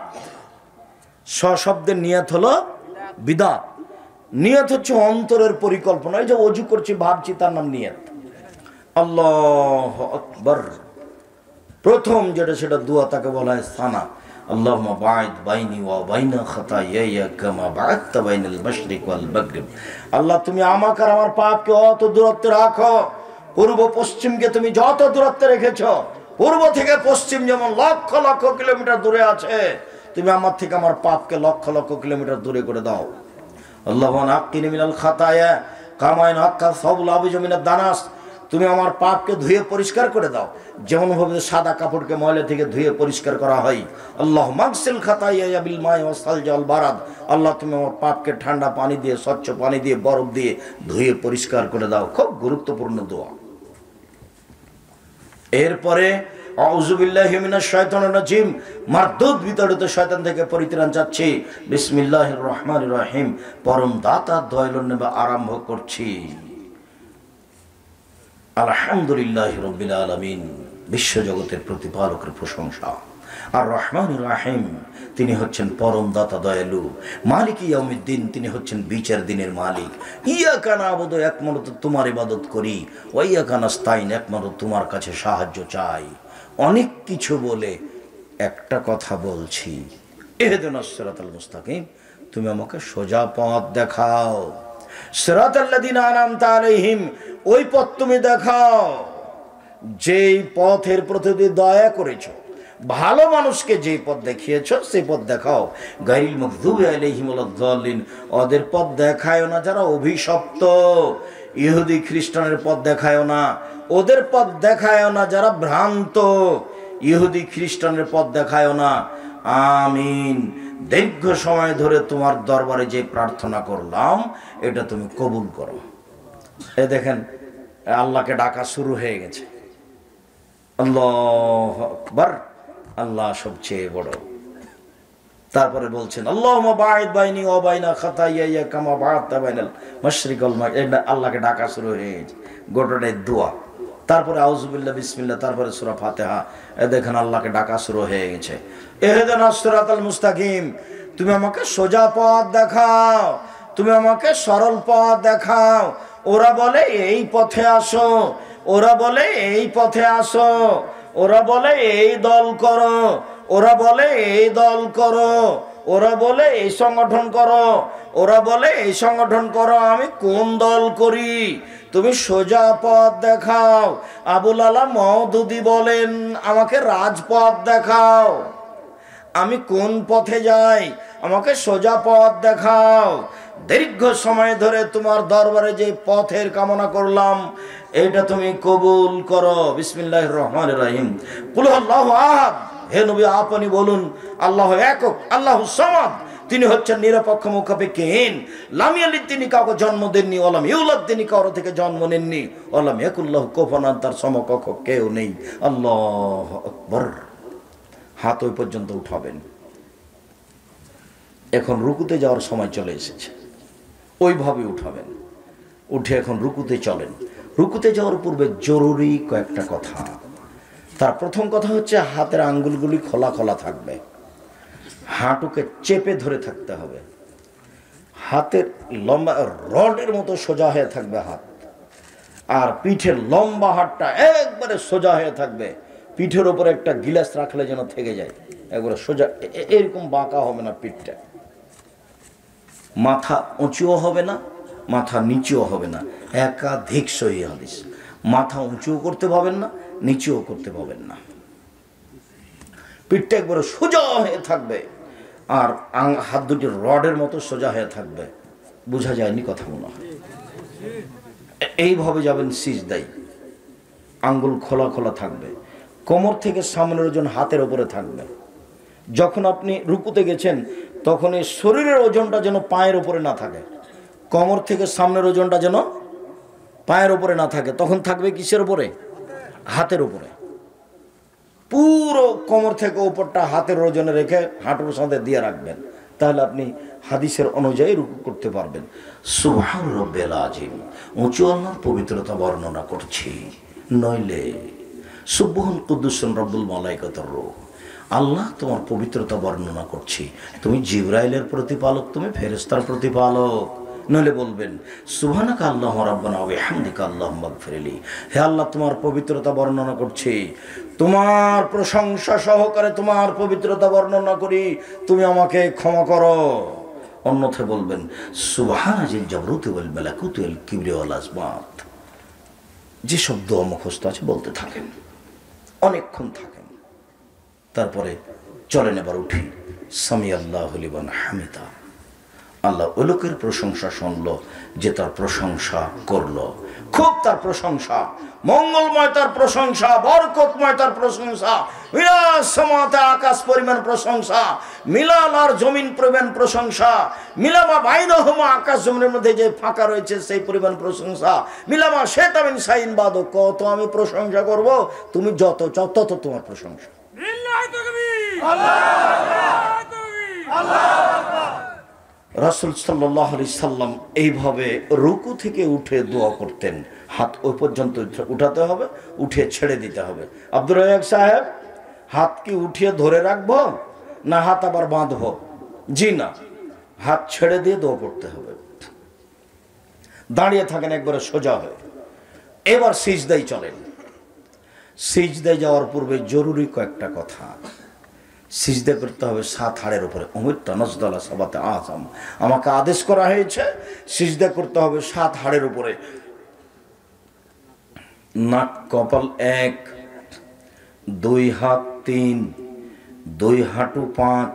সশব্দের নিয়াত হলো বিদাত। নিয়াত হচ্ছে অন্তরের পরিকল্পনা। এই যে ওযু করছি ভাবছি, তার নাম নিয়াত। আল্লাহু আকবার প্রথম যেটা, সেটা দোয়া, তাকে বলা হয় সানা। আল্লাহুম্মা বা'id বাইনি ওয়া বাইনা খাতায়ায়া কামা বা'adta বাইনাল মাশরিক ওয়াল মাগরিব। আল্লাহ, তুমি আমাকে আর আমার পাপকে অত দূরত্বে রাখো, পূর্ব পশ্চিমকে তুমি যত দূরত্বে রেখেছো, পূর্ব থেকে পশ্চিম যেমন লক্ষ লক্ষ কিলোমিটার দূরে আছে, তুমি আমার থেকে আমার পাপকে লক্ষ লক্ষ কিলোমিটার দূরে করে দাও। আল্লাহুম্মা নাক্কিনি মিনাল খাতায়া কামা ইয়ানক্কা সাবুল আবিজ মিনাদ দানাস। তুমি আমার পাপকে ধুয়ে পরিষ্কার করে দাও, যেমন ভাবে সাদা কাপড়কে ময়লা থেকে ধুয়ে পরিষ্কার করা হয়। আল্লাহ মাগসিল খাতায়া বিল মাই ওয়াস সালজি ওয়াল বারাদ। আল্লাহ, তুমি আমার পাপকে ঠান্ডা পানি দিয়ে, স্বচ্ছ পানি দিয়ে, বরফ দিয়ে ধুয়ে পরিষ্কার করে দাও। খুব গুরুত্বপূর্ণ দোয়া। এরপরে আউযু বিল্লাহি মিনাশ শাইতানির রাজিম, মারদুদ বিতাড়িত শয়তান থেকে পরিত্রাণ চাচ্ছি। বিসমিল্লাহির রহমানির রহিম, পরম দাতা দয়ালুর নামে আরম্ভ করছি। আলহামদুলিল্লাহি রাব্বিল আলামিন, বিশ্বজগতের প্রতিপালকের প্রশংসা। আর রহমানির রহিম, তিনি হচ্ছেন পরম দাতা দয়ালু। মালিক ইয়াউমিদ্দিন, তিনি হচ্ছেন বিচার দিনের মালিক। ইয়াকা না'বুদু, একমাত্র তোমার ইবাদত করি। ওয়া ইয়াকা নাস্তাইন, একমাত্র তোমার কাছে সাহায্য চাই। অনেক কিছু বলে একটা কথা বলছি, ইহদিনাস সিরাতাল মুস্তাকিম, তুমি আমাকে সোজা পথ দেখাও। সিরাতাল্লাযিনা আনআমতা আলাইহিম, ওই পথ তুমি দেখাও যেই পথের প্রতি দয়া করেছো, ভালো মানুষকে যে পথ দেখিয়েছো সেই পথ দেখাও। গায়রিল মাগদুবি আলাইহিম ওয়ালাদ-দাল্লিন, ওদের পথ দেখায়ও না যারা অভিশপ্ত। ইহুদি খ্রিস্টানের পথ দেখায়ও না, ওদের পথ দেখায়ও না যারা ভ্রান্ত। ইহুদি খ্রিস্টানের পথ দেখায়ও না। আমিন। দীর্ঘ সময় ধরে তোমার দরবারে যে প্রার্থনা করলাম, এটা তুমি কবুল করো। এই দেখেন, আল্লাহকে ডাকা শুরু হয়ে গেছে। আল্লাহু আকবার, আল্লাহ সবচেয়ে বড়। তারপরে বলছেন আল্লাহুম্মা বা'id বাইনি ওয়া বাইনা খাতায়ায়া কামা বা'adta বাইনাল মাশরিক ওয়াল মাগরিব। আল্লাহকে ডাকা শুরু হয়ে গেছে, গোটাটাই দোয়া। তারপরে আউযুবিল্লাহ, বিসমিল্লাহ, তারপরে সূরা ফাতিহা। দেখেন আল্লাহকে ডাকা শুরু হয়ে গেছে। ইহদিনাস সিরাতাল মুস্তাকিম, তুমি আমাকে সোজা পথ দেখাও, তুমি আমাকে সরল পথ দেখাও। ওরা বলে এই পথে আসো, ওরা বলে এই পথে আসো, ওরা বলে এই দল করো, ওরা বলে এই দল করো, ওরা বলে এই সংগঠন করো, ওরা বলে এই সংগঠন করো। আমি কোন দল করি? তুমি সোজা পথ দেখাও। আবুল আলা মওদুদি বলেন, আমাকে রাজপথ দেখাও। আমি কোন পথে যাই? আমাকে সোজা পথ দেখাও। দীর্ঘ সময় ধরে তোমার দরবারে যে পথের কামনা করলাম, এটা তুমি কবুল করো। বিসমিল্লাহির রহমানির রহিম। কুল হুয়াল্লাহু আহাদ, হে নবী আপনি বলুন, আল্লাহ একক, আল্লাহু সামাদ, তিনি হচ্ছেন নিরপেক্ষ মুখাপেক্ষীহীন। লাম ইয়ালিদ, তিনি কাউকে জন্ম দেননি, ওয়ালাম ইউলাদ, তিনি কারো থেকে জন্ম নেননি, ওয়ালাম ইয়াকুল্লাহু কুফুয়ান, তার সমকক্ষ কেউ নেই। আল্লাহু আকবার। হাত ওই পর্যন্ত উঠাবেন। এখন রুকুতে যাওয়ার সময় চলে এসেছে, ওইভাবে উঠাবেন। উঠে এখন রুকুতে চলেন। রুকুতে যাওয়ার পূর্বে জরুরি কয়েকটা কথা। তার প্রথম কথা হচ্ছে হাতের আঙ্গুলগুলি খোলা খোলা থাকবে, হাঁটুকে চেপে ধরে থাকতে হবে, হাতের লম্বা রডের মতো সোজা হয়ে থাকবে হাত, আর পিঠের লম্বা হাতটা একবারে সোজা হয়ে থাকবে। পিঠের ওপরে একটা গিলাস রাখলে যেন থেকে যায়, একবারে সোজা, এরকম বাঁকা হবে না পিঠটা। মাথা উঁচুও হবে না, মাথা নিচুও হবে না। একাধিক সহিহ হাদিস। মাথা উঁচুও করতে পাবেন না, নিচুও করতে পাবেন না। পিঠটা একবারে সোজা হয়ে থাকবে, আর হাত দুটি রডের মতো সোজা হয়ে থাকবে। বোঝা যায়নি কথা মনে হয়? এইভাবে যাবেন সিজদায়, আঙ্গুল খোলা খোলা থাকবে, কোমর থেকে সামনের ওজন হাতের ওপরে থাকবে। যখন আপনি রুকুতে গেছেন তখন এই শরীরের ওজনটা যেন পায়ের ওপরে না থাকে, কোমর থেকে সামনের ওজনটা যেন পায়ের ওপরে না থাকে। তখন থাকবে কিসের উপরে? হাতের উপরে। পুরো কোমর থেকে ওপরটা হাতের ওজনে রেখে হাঁটুর সাথে দিয়ে রাখবেন, তাহলে আপনি হাদিসের অনুযায়ী রুকু করতে পারবেন। সুবহান রাব্বিল আযীম, উঁচু আল্লাহর পবিত্রতা বর্ণনা করছি। নইলে সুবহান কুদ্দুসুন রব্বুল মালাইকাতুর রূহ, আল্লাহ তোমার পবিত্রতা বর্ণনা করছি। তুমি জিবরাইলের প্রতিপালক, তুমি ফেরেশতার প্রতিপালক। নইলে বলবেন সুবহানাকা আল্লাহুম্মা রাব্বানা ওয়া বিহামদিকা আল্লাহুম্মা গফিরলি, হে আল্লাহ তোমার পবিত্রতা বর্ণনা করছি, তোমার প্রশংসা সহকারে তোমার পবিত্রতা বর্ণনা করি, তুমি আমাকে ক্ষমা করো। অন্যথায় বলবেন সুবহানাজিল জাবরুতি ওয়াল মালাকুতি ওয়াল কিবরি ওয়াল আজমাত। যে শব্দ মুখস্থ আছে বলতে থাকেন, অনেকক্ষণ থাকেন। তারপরে চলেন, এবার উঠি। সামি আল্লাহু লিমান হামিদা। আল্লাহ ওই লোকের প্রশংসা শুনলো যে তার প্রশংসা করলো, খুব তার প্রশংসা, মঙ্গলময় তার প্রশংসা, বরকতময় তার প্রশংসা, মিলাসমতে আকাশ পরিমাণ প্রশংসা, মিলাল আর জমিন পরিমাণ প্রশংসা, মিলামা বাইনহুমা, আকাশ জমিনের মধ্যে যে ফাঁকা রয়েছে সেই পরিমাণ প্রশংসা, মিলামা শেতামিন সাইন বাদ, কত আমি প্রশংসা করব, তুমি যত চাও তত তোমার প্রশংসা। রাসূল সাল্লাল্লাহু আলাইহি সাল্লাম এইভাবে রুকু থেকে উঠে দোয়া করতেন। হাত ওই পর্যন্ত উঠাতে হবে, উঠে ছেড়ে দিতে হবে। আব্দুর রাজ্জাক সাহেব, হাত কি উঠিয়ে ধরে রাখবো না হাত আবার বাঁধবো? জি না, হাত ছেড়ে দিয়ে দোয়া করতে হবে। দাঁড়িয়ে থাকেন একবারে সোজা হয়ে। এবার সিজদায় চলেন। সিজদায় যাওয়ার পূর্বে জরুরি কয়েকটা কথা। সিজদা করতে হবে 7 হাড়ের উপরে। উমিরতু নাসদালা সাবাতে আযম, আমাকে আদেশ করা হয়েছে সিজদা করতে হবে 7 হাড়ের উপরে। নাক কপাল 1, 2 হাত 3, 2 হাঁটু 5,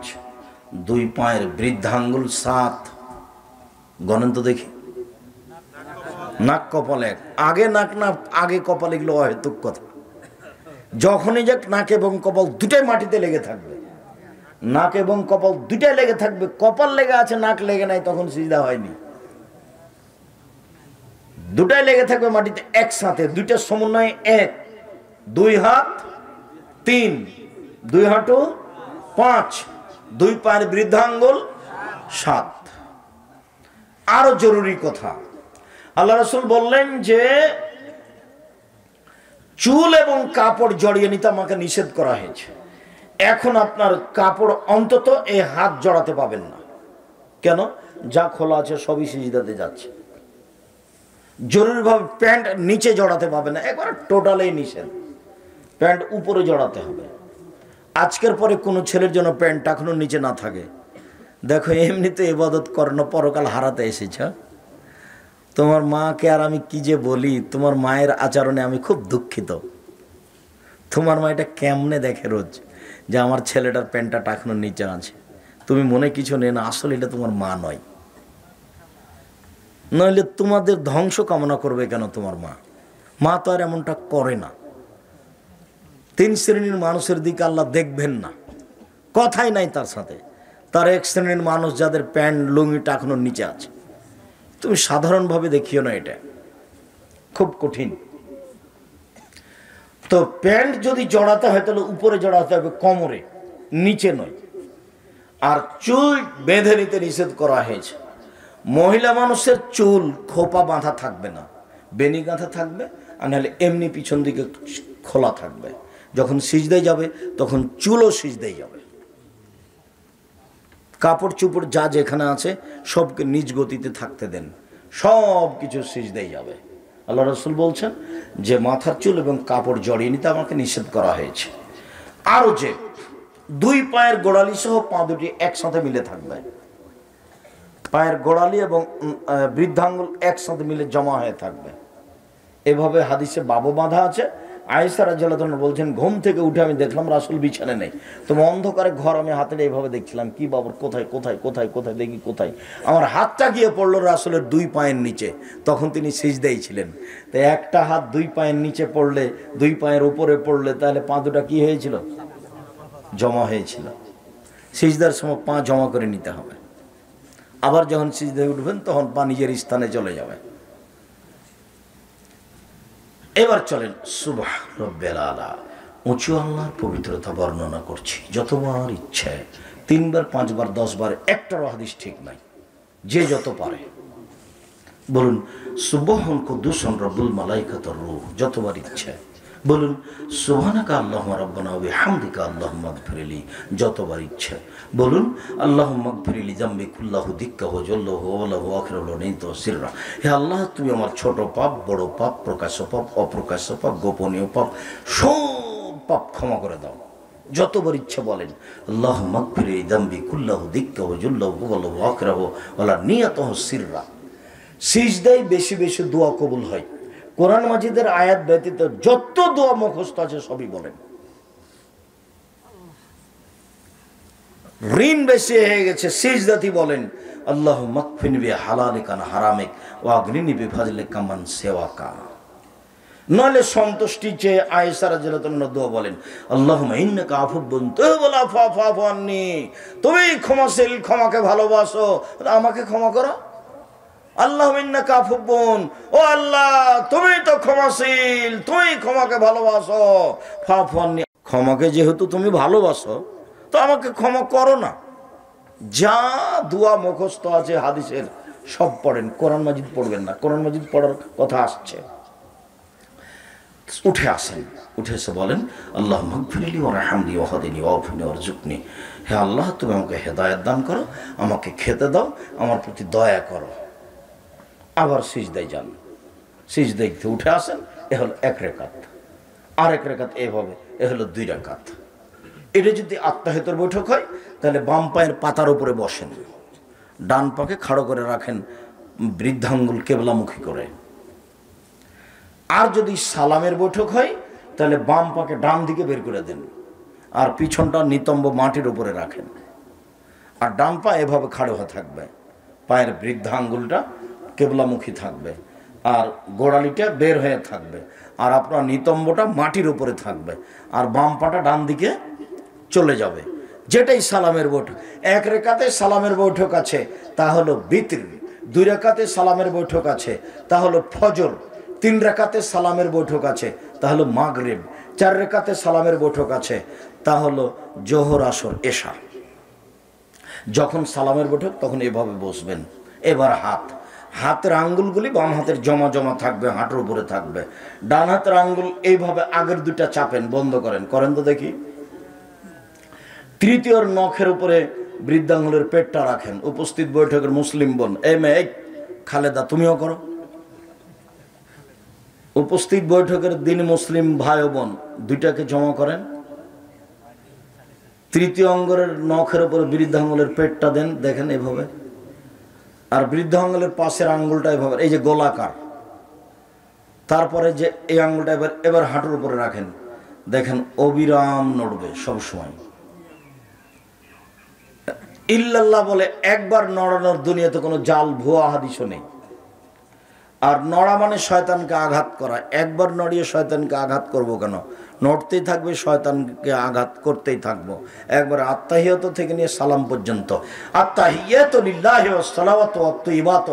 2 পায়ের বৃদ্ধাঙ্গুল 7। গণেন তো দেখি। নাক কপাল 1, আগে নাক না আগে কপাল, এগুলো অহেতুক কথা। যখনই যাক নাক এবং কপাল দুটাই মাটিতে লেগে থাকবে, নাক এবং কপাল দুটাই লেগে থাকবে। কপাল লেগে আছে, নাক লেগে নাই, তখন সিজদা হয়নি। দুটাই লেগে থাকবে মাটিতে একসাথে, দুইটা সমন্বয়ে 1, 2 হাত 3, 2 হাঁটু 5, 2 পায়ের বৃদ্ধাঙ্গুল 7। আরো জরুরি কথা, আল্লাহ রাসূল বললেন যে চুল এবং কাপড় জড়িয়ে নিতে আমাকে নিষেধ করা হয়েছে। এখন আপনার কাপড় অন্তত এই হাত জড়াতে পাবেন না। কেন? যা খোলা আছে সবই সিজদাতে যাচ্ছে। জরুরিভাবে প্যান্ট নিচে জড়াতে পাবেন না, একবার টোটালেই নিষেধ। প্যান্ট উপরে জড়াতে হবে। আজকের পরে কোনো ছেলের জন্য প্যান্ট এখনো নিচে না থাকে। দেখো, এমনিতে ইবাদত করানো পরকাল হারাতে এসেছে। তোমার মাকে আর আমি কি যে বলি, তোমার মায়ের আচরণে আমি খুব দুঃখিত। তোমার মা এটা কেমনে দেখে রোজ যে আমার ছেলেটার প্যান্টটা এখনো নিচে আছে। তুমি মনে কিছু নেই না, আসলে এটা তোমার মা নয়। নইলে তোমাদের ধ্বংস কামনা করবে কেন তোমার মা? মা তো আর এমনটা করে না। 3 শ্রেণীর মানুষের দিকে আল্লাহ দেখবেন না, কথাই নাই তার সাথে। তার এক শ্রেণীর মানুষ যাদের প্যান্ট লুঙ্গি টাকানোর নিচে আছে। তুমি সাধারণভাবে দেখিও না, এটা খুব কঠিন। তো প্যান্ট যদি জড়াতে হয় তাহলে উপরে জড়াতে হবে, কোমরে, নিচে নয়। আর চুল বেঁধে নিতে নিষেধ করা হয়েছে। মহিলা মানুষের চুল খোপা বাঁধা থাকবে না, বেনি গাঁথা থাকবে, আর নাহলে এমনি পিছন দিকে খোলা থাকবে। যখন সিজদায় যাবে তখন চুলও সিজদায় যাবে। কাপড় চুপড় যা যেখানে আছে সবকে নিজ গতিতে থাকতে দেন, সব কিছু সিজদায় যাবে। আল্লাহ রাসূল বলছেন যে মাথার চুল এবং কাপড় জড়িয়ে নিতে আমাকে নিষেধ করা হয়েছে। আরও যে দুই পায়ের গোড়ালি সহ পা দুটি একসাথে মিলে থাকবে, পায়ের গোড়ালি এবং বৃদ্ধাঙ্গুল একসাথে মিলে জমা হয়ে থাকবে। এভাবে হাদিসে বাবু বাঁধা আছে। আয়েশা রাদিয়াল্লাহু আনহা বলছেন, ঘুম থেকে উঠে আমি দেখলাম রাসূল বিছানে নেই। তোমার অন্ধকারে ঘর, আমি হাতে এইভাবে দেখছিলাম, কি বাবুর কোথায় কোথায় কোথায় কোথায় দেখি কোথায়। আমার হাতটা গিয়ে পড়লো রাসূলের দুই পায়ের নিচে, তখন তিনি সিজদায় ছিলেন। তো একটা হাত দুই পায়ের নিচে পড়লে, দুই পায়ের উপরে পড়লে, তাহলে পা দুটা কি হয়েছিল? জমা হয়েছিল। সিজদার সময় পা জমা করে নিতে হবে। আবার যখন সিজদায় উঠবেন তখন পা নিজের স্থানে চলে যাবে। এবার চলেন সুবহান রাব্বিল আলা, উঁচু আল্লাহর পবিত্রতা বর্ণনা করছি যতবার ইচ্ছে, 3 বার 5 বার 10 বার, একটারও হাদিস ঠিক নাই, যে যত পারে বলুন সুবহান কুদ্দুসুন রব্বুল মালাইকাতুর রূহ, যতবার ইচ্ছে বলুন সুবহানাকা আল্লাহুম্মা রাব্বানা ওয়া বিহামদিকা আল্লাহুম্মা ইগফিরলি, যতবার ইচ্ছে বলুন আল্লাহুম্মা ইগফিরলি যামবি কুল্লাহু দিক্কাহু জাল্লাহু ওয়ালাহু আখিরাহু নিত সিররা। হে আল্লাহ, তুমি আমার ছোট পাপ, বড় পাপ, প্রকাশ্য পাপ, অপ্রকাশ্য পাপ, গোপনীয় পাপ, সব পাপ ক্ষমা করে দাও। যতবার ইচ্ছে বলেন আল্লাহুম্মা ইগফিরলি যামবি কুল্লাহু দিক্কাহু জাল্লাহু ওয়ালাহু আখিরাহু ওয়ালা নিয়াতুহু সিররা। সিজদায় বেশি বেশি দোয়া কবুল হয়। কোরআন মাজিদের আয়াত ব্যতীত যত দোয়া মুখস্থ আছে সবই বলেন। ঋণ বেশি হয়ে গেছে, সিজদাতি বলেন আল্লাহুম্মা কফিনি বিহালালিকা আন হারামিক ওয়া আগনিনি বিফাজলিকা মান সিওয়াকা। নলে সন্তুষ্টি চেয়ে আয়েশা রাদিয়াল্লাহু আনহা দোয়া বলেন আল্লাহুম্মা ইন্নাকা আফুবুন তুহিব্বুল আফওয়া ফা'ফু আন্নি, তুমি ক্ষমাশীল, ক্ষমাকে ভালোবাসো, আমাকে ক্ষমা করো। আল্লাহুম্মা ইন্নাকা আফুবুন, ও আল্লাহ তুমি তো ক্ষমাশীল, তুমি ক্ষমাকে ভালোবাসো, ফা'ফু আন্নি, ক্ষমাকে যেহেতু তুমি ভালোবাসো তো আমাকে ক্ষমা করো না। যা দোয়া মুখস্থ আছে হাদিসের সব পড়েন, কোরআন মাজিদ পড়বেন না। কোরআন মাজিদ পড়ার কথা আসছে, উঠে আসেন, উঠে এসে বলেন আল্লাহুম্মা ইগফিরলি ওয়ারহামনি ওয়াহদিনি ওয়াফিনি ওয়ারযুকনি, হে আল্লাহ তুমি আমাকে হেদায়েত দান করো, আমাকে খেতে দাও, আমার প্রতি দয়া করো। আবার সিজদায় যান, সিজদায় উঠে আসেন, এ হলো 1 রাকাত, আর 1 রাকাত এভাবে, এ হলো 2 রাকাত। এটা যদি আত্মাহিতর বৈঠক হয় তাহলে বাম পায়ের পাতার উপরে বসেন, ডান পাকে খাড়ো করে রাখেন, বৃদ্ধাঙ্গুল কেবলামুখী করে। আর যদি সালামের বৈঠক হয় তাহলে বাম পাকে ডান দিকে বের করে দেন, আর পিছনটা নিতম্ব মাটির উপরে রাখেন, আর ডান পা এভাবে খাড়ো হয়ে থাকবে, পায়ের বৃদ্ধাঙ্গুলটা কেবলামুখী থাকবে, আর গোড়ালিটা বের হয়ে থাকবে, আর আপনার নিতম্বটা মাটির উপরে থাকবে, আর বাম পাটা ডান দিকে চলে যাবে। যেটাই সালামের বৈঠক। 1 রাকাতে সালামের বৈঠক আছে, তা হলো বিতর। 2 রাকাতে সালামের বৈঠক আছে, তা হলো ফজর। 3 রাকাতে সালামের বৈঠক আছে, তা হলো মাগরিব। 4 রাকাতে সালামের বৈঠক আছে, তা হলো জোহর, আসর, এশা। যখন সালামের বৈঠক তখন এভাবে বসবেন। এবার হাতের আঙ্গুলগুলি বাম হাতের জমা জমা থাকবে, হাঁটুর উপরে থাকবে। ডান হাতের আঙ্গুল এইভাবে আগের 2টা চাপেন, বন্ধ করেন, করেন তো দেখি। তৃতীয় নখের উপরে বৃদ্ধাঙ্গুলের পেটটা রাখেন। উপস্থিত বৈঠকের মুসলিম বোন, এই মেয়ে খালেদা তুমিও করো। উপস্থিত বৈঠকের দিন মুসলিম ভাই ও বোন 2টাকে জমা করেন। তৃতীয় অঙ্গের নখের উপরে বৃদ্ধাঙ্গুলের পেটটা দেন, দেখেন এভাবে। আর বৃদ্ধাঙ্গুলের পাশের আঙ্গুলটা এভাবে, এই যে গোলাকার। তারপরে যে এই আঙ্গুলটা এবার হাঁটুর উপরে রাখেন, দেখেন অবিরাম নড়বে সবসময়। ইল্লাল্লাহ বলে একবার নড়ানোর দুনিয়াতে কোনো জাল ভুয়া হাদিসও নেই। আর নড়া মানে শয়তানকে আঘাত করা। একবার নড়িয়ে শয়তানকে আঘাত করবো কেন? নড়তেই থাকবে, শয়তানকে আঘাত করতেই থাকবো। একবার আত্তাহিয়াত থেকে নিয়ে সালাম পর্যন্ত, আত্তাহিয়াতু লিল্লাহি ওয়াস সালাওয়াতু ওয়াত তাইয়্যিবাত,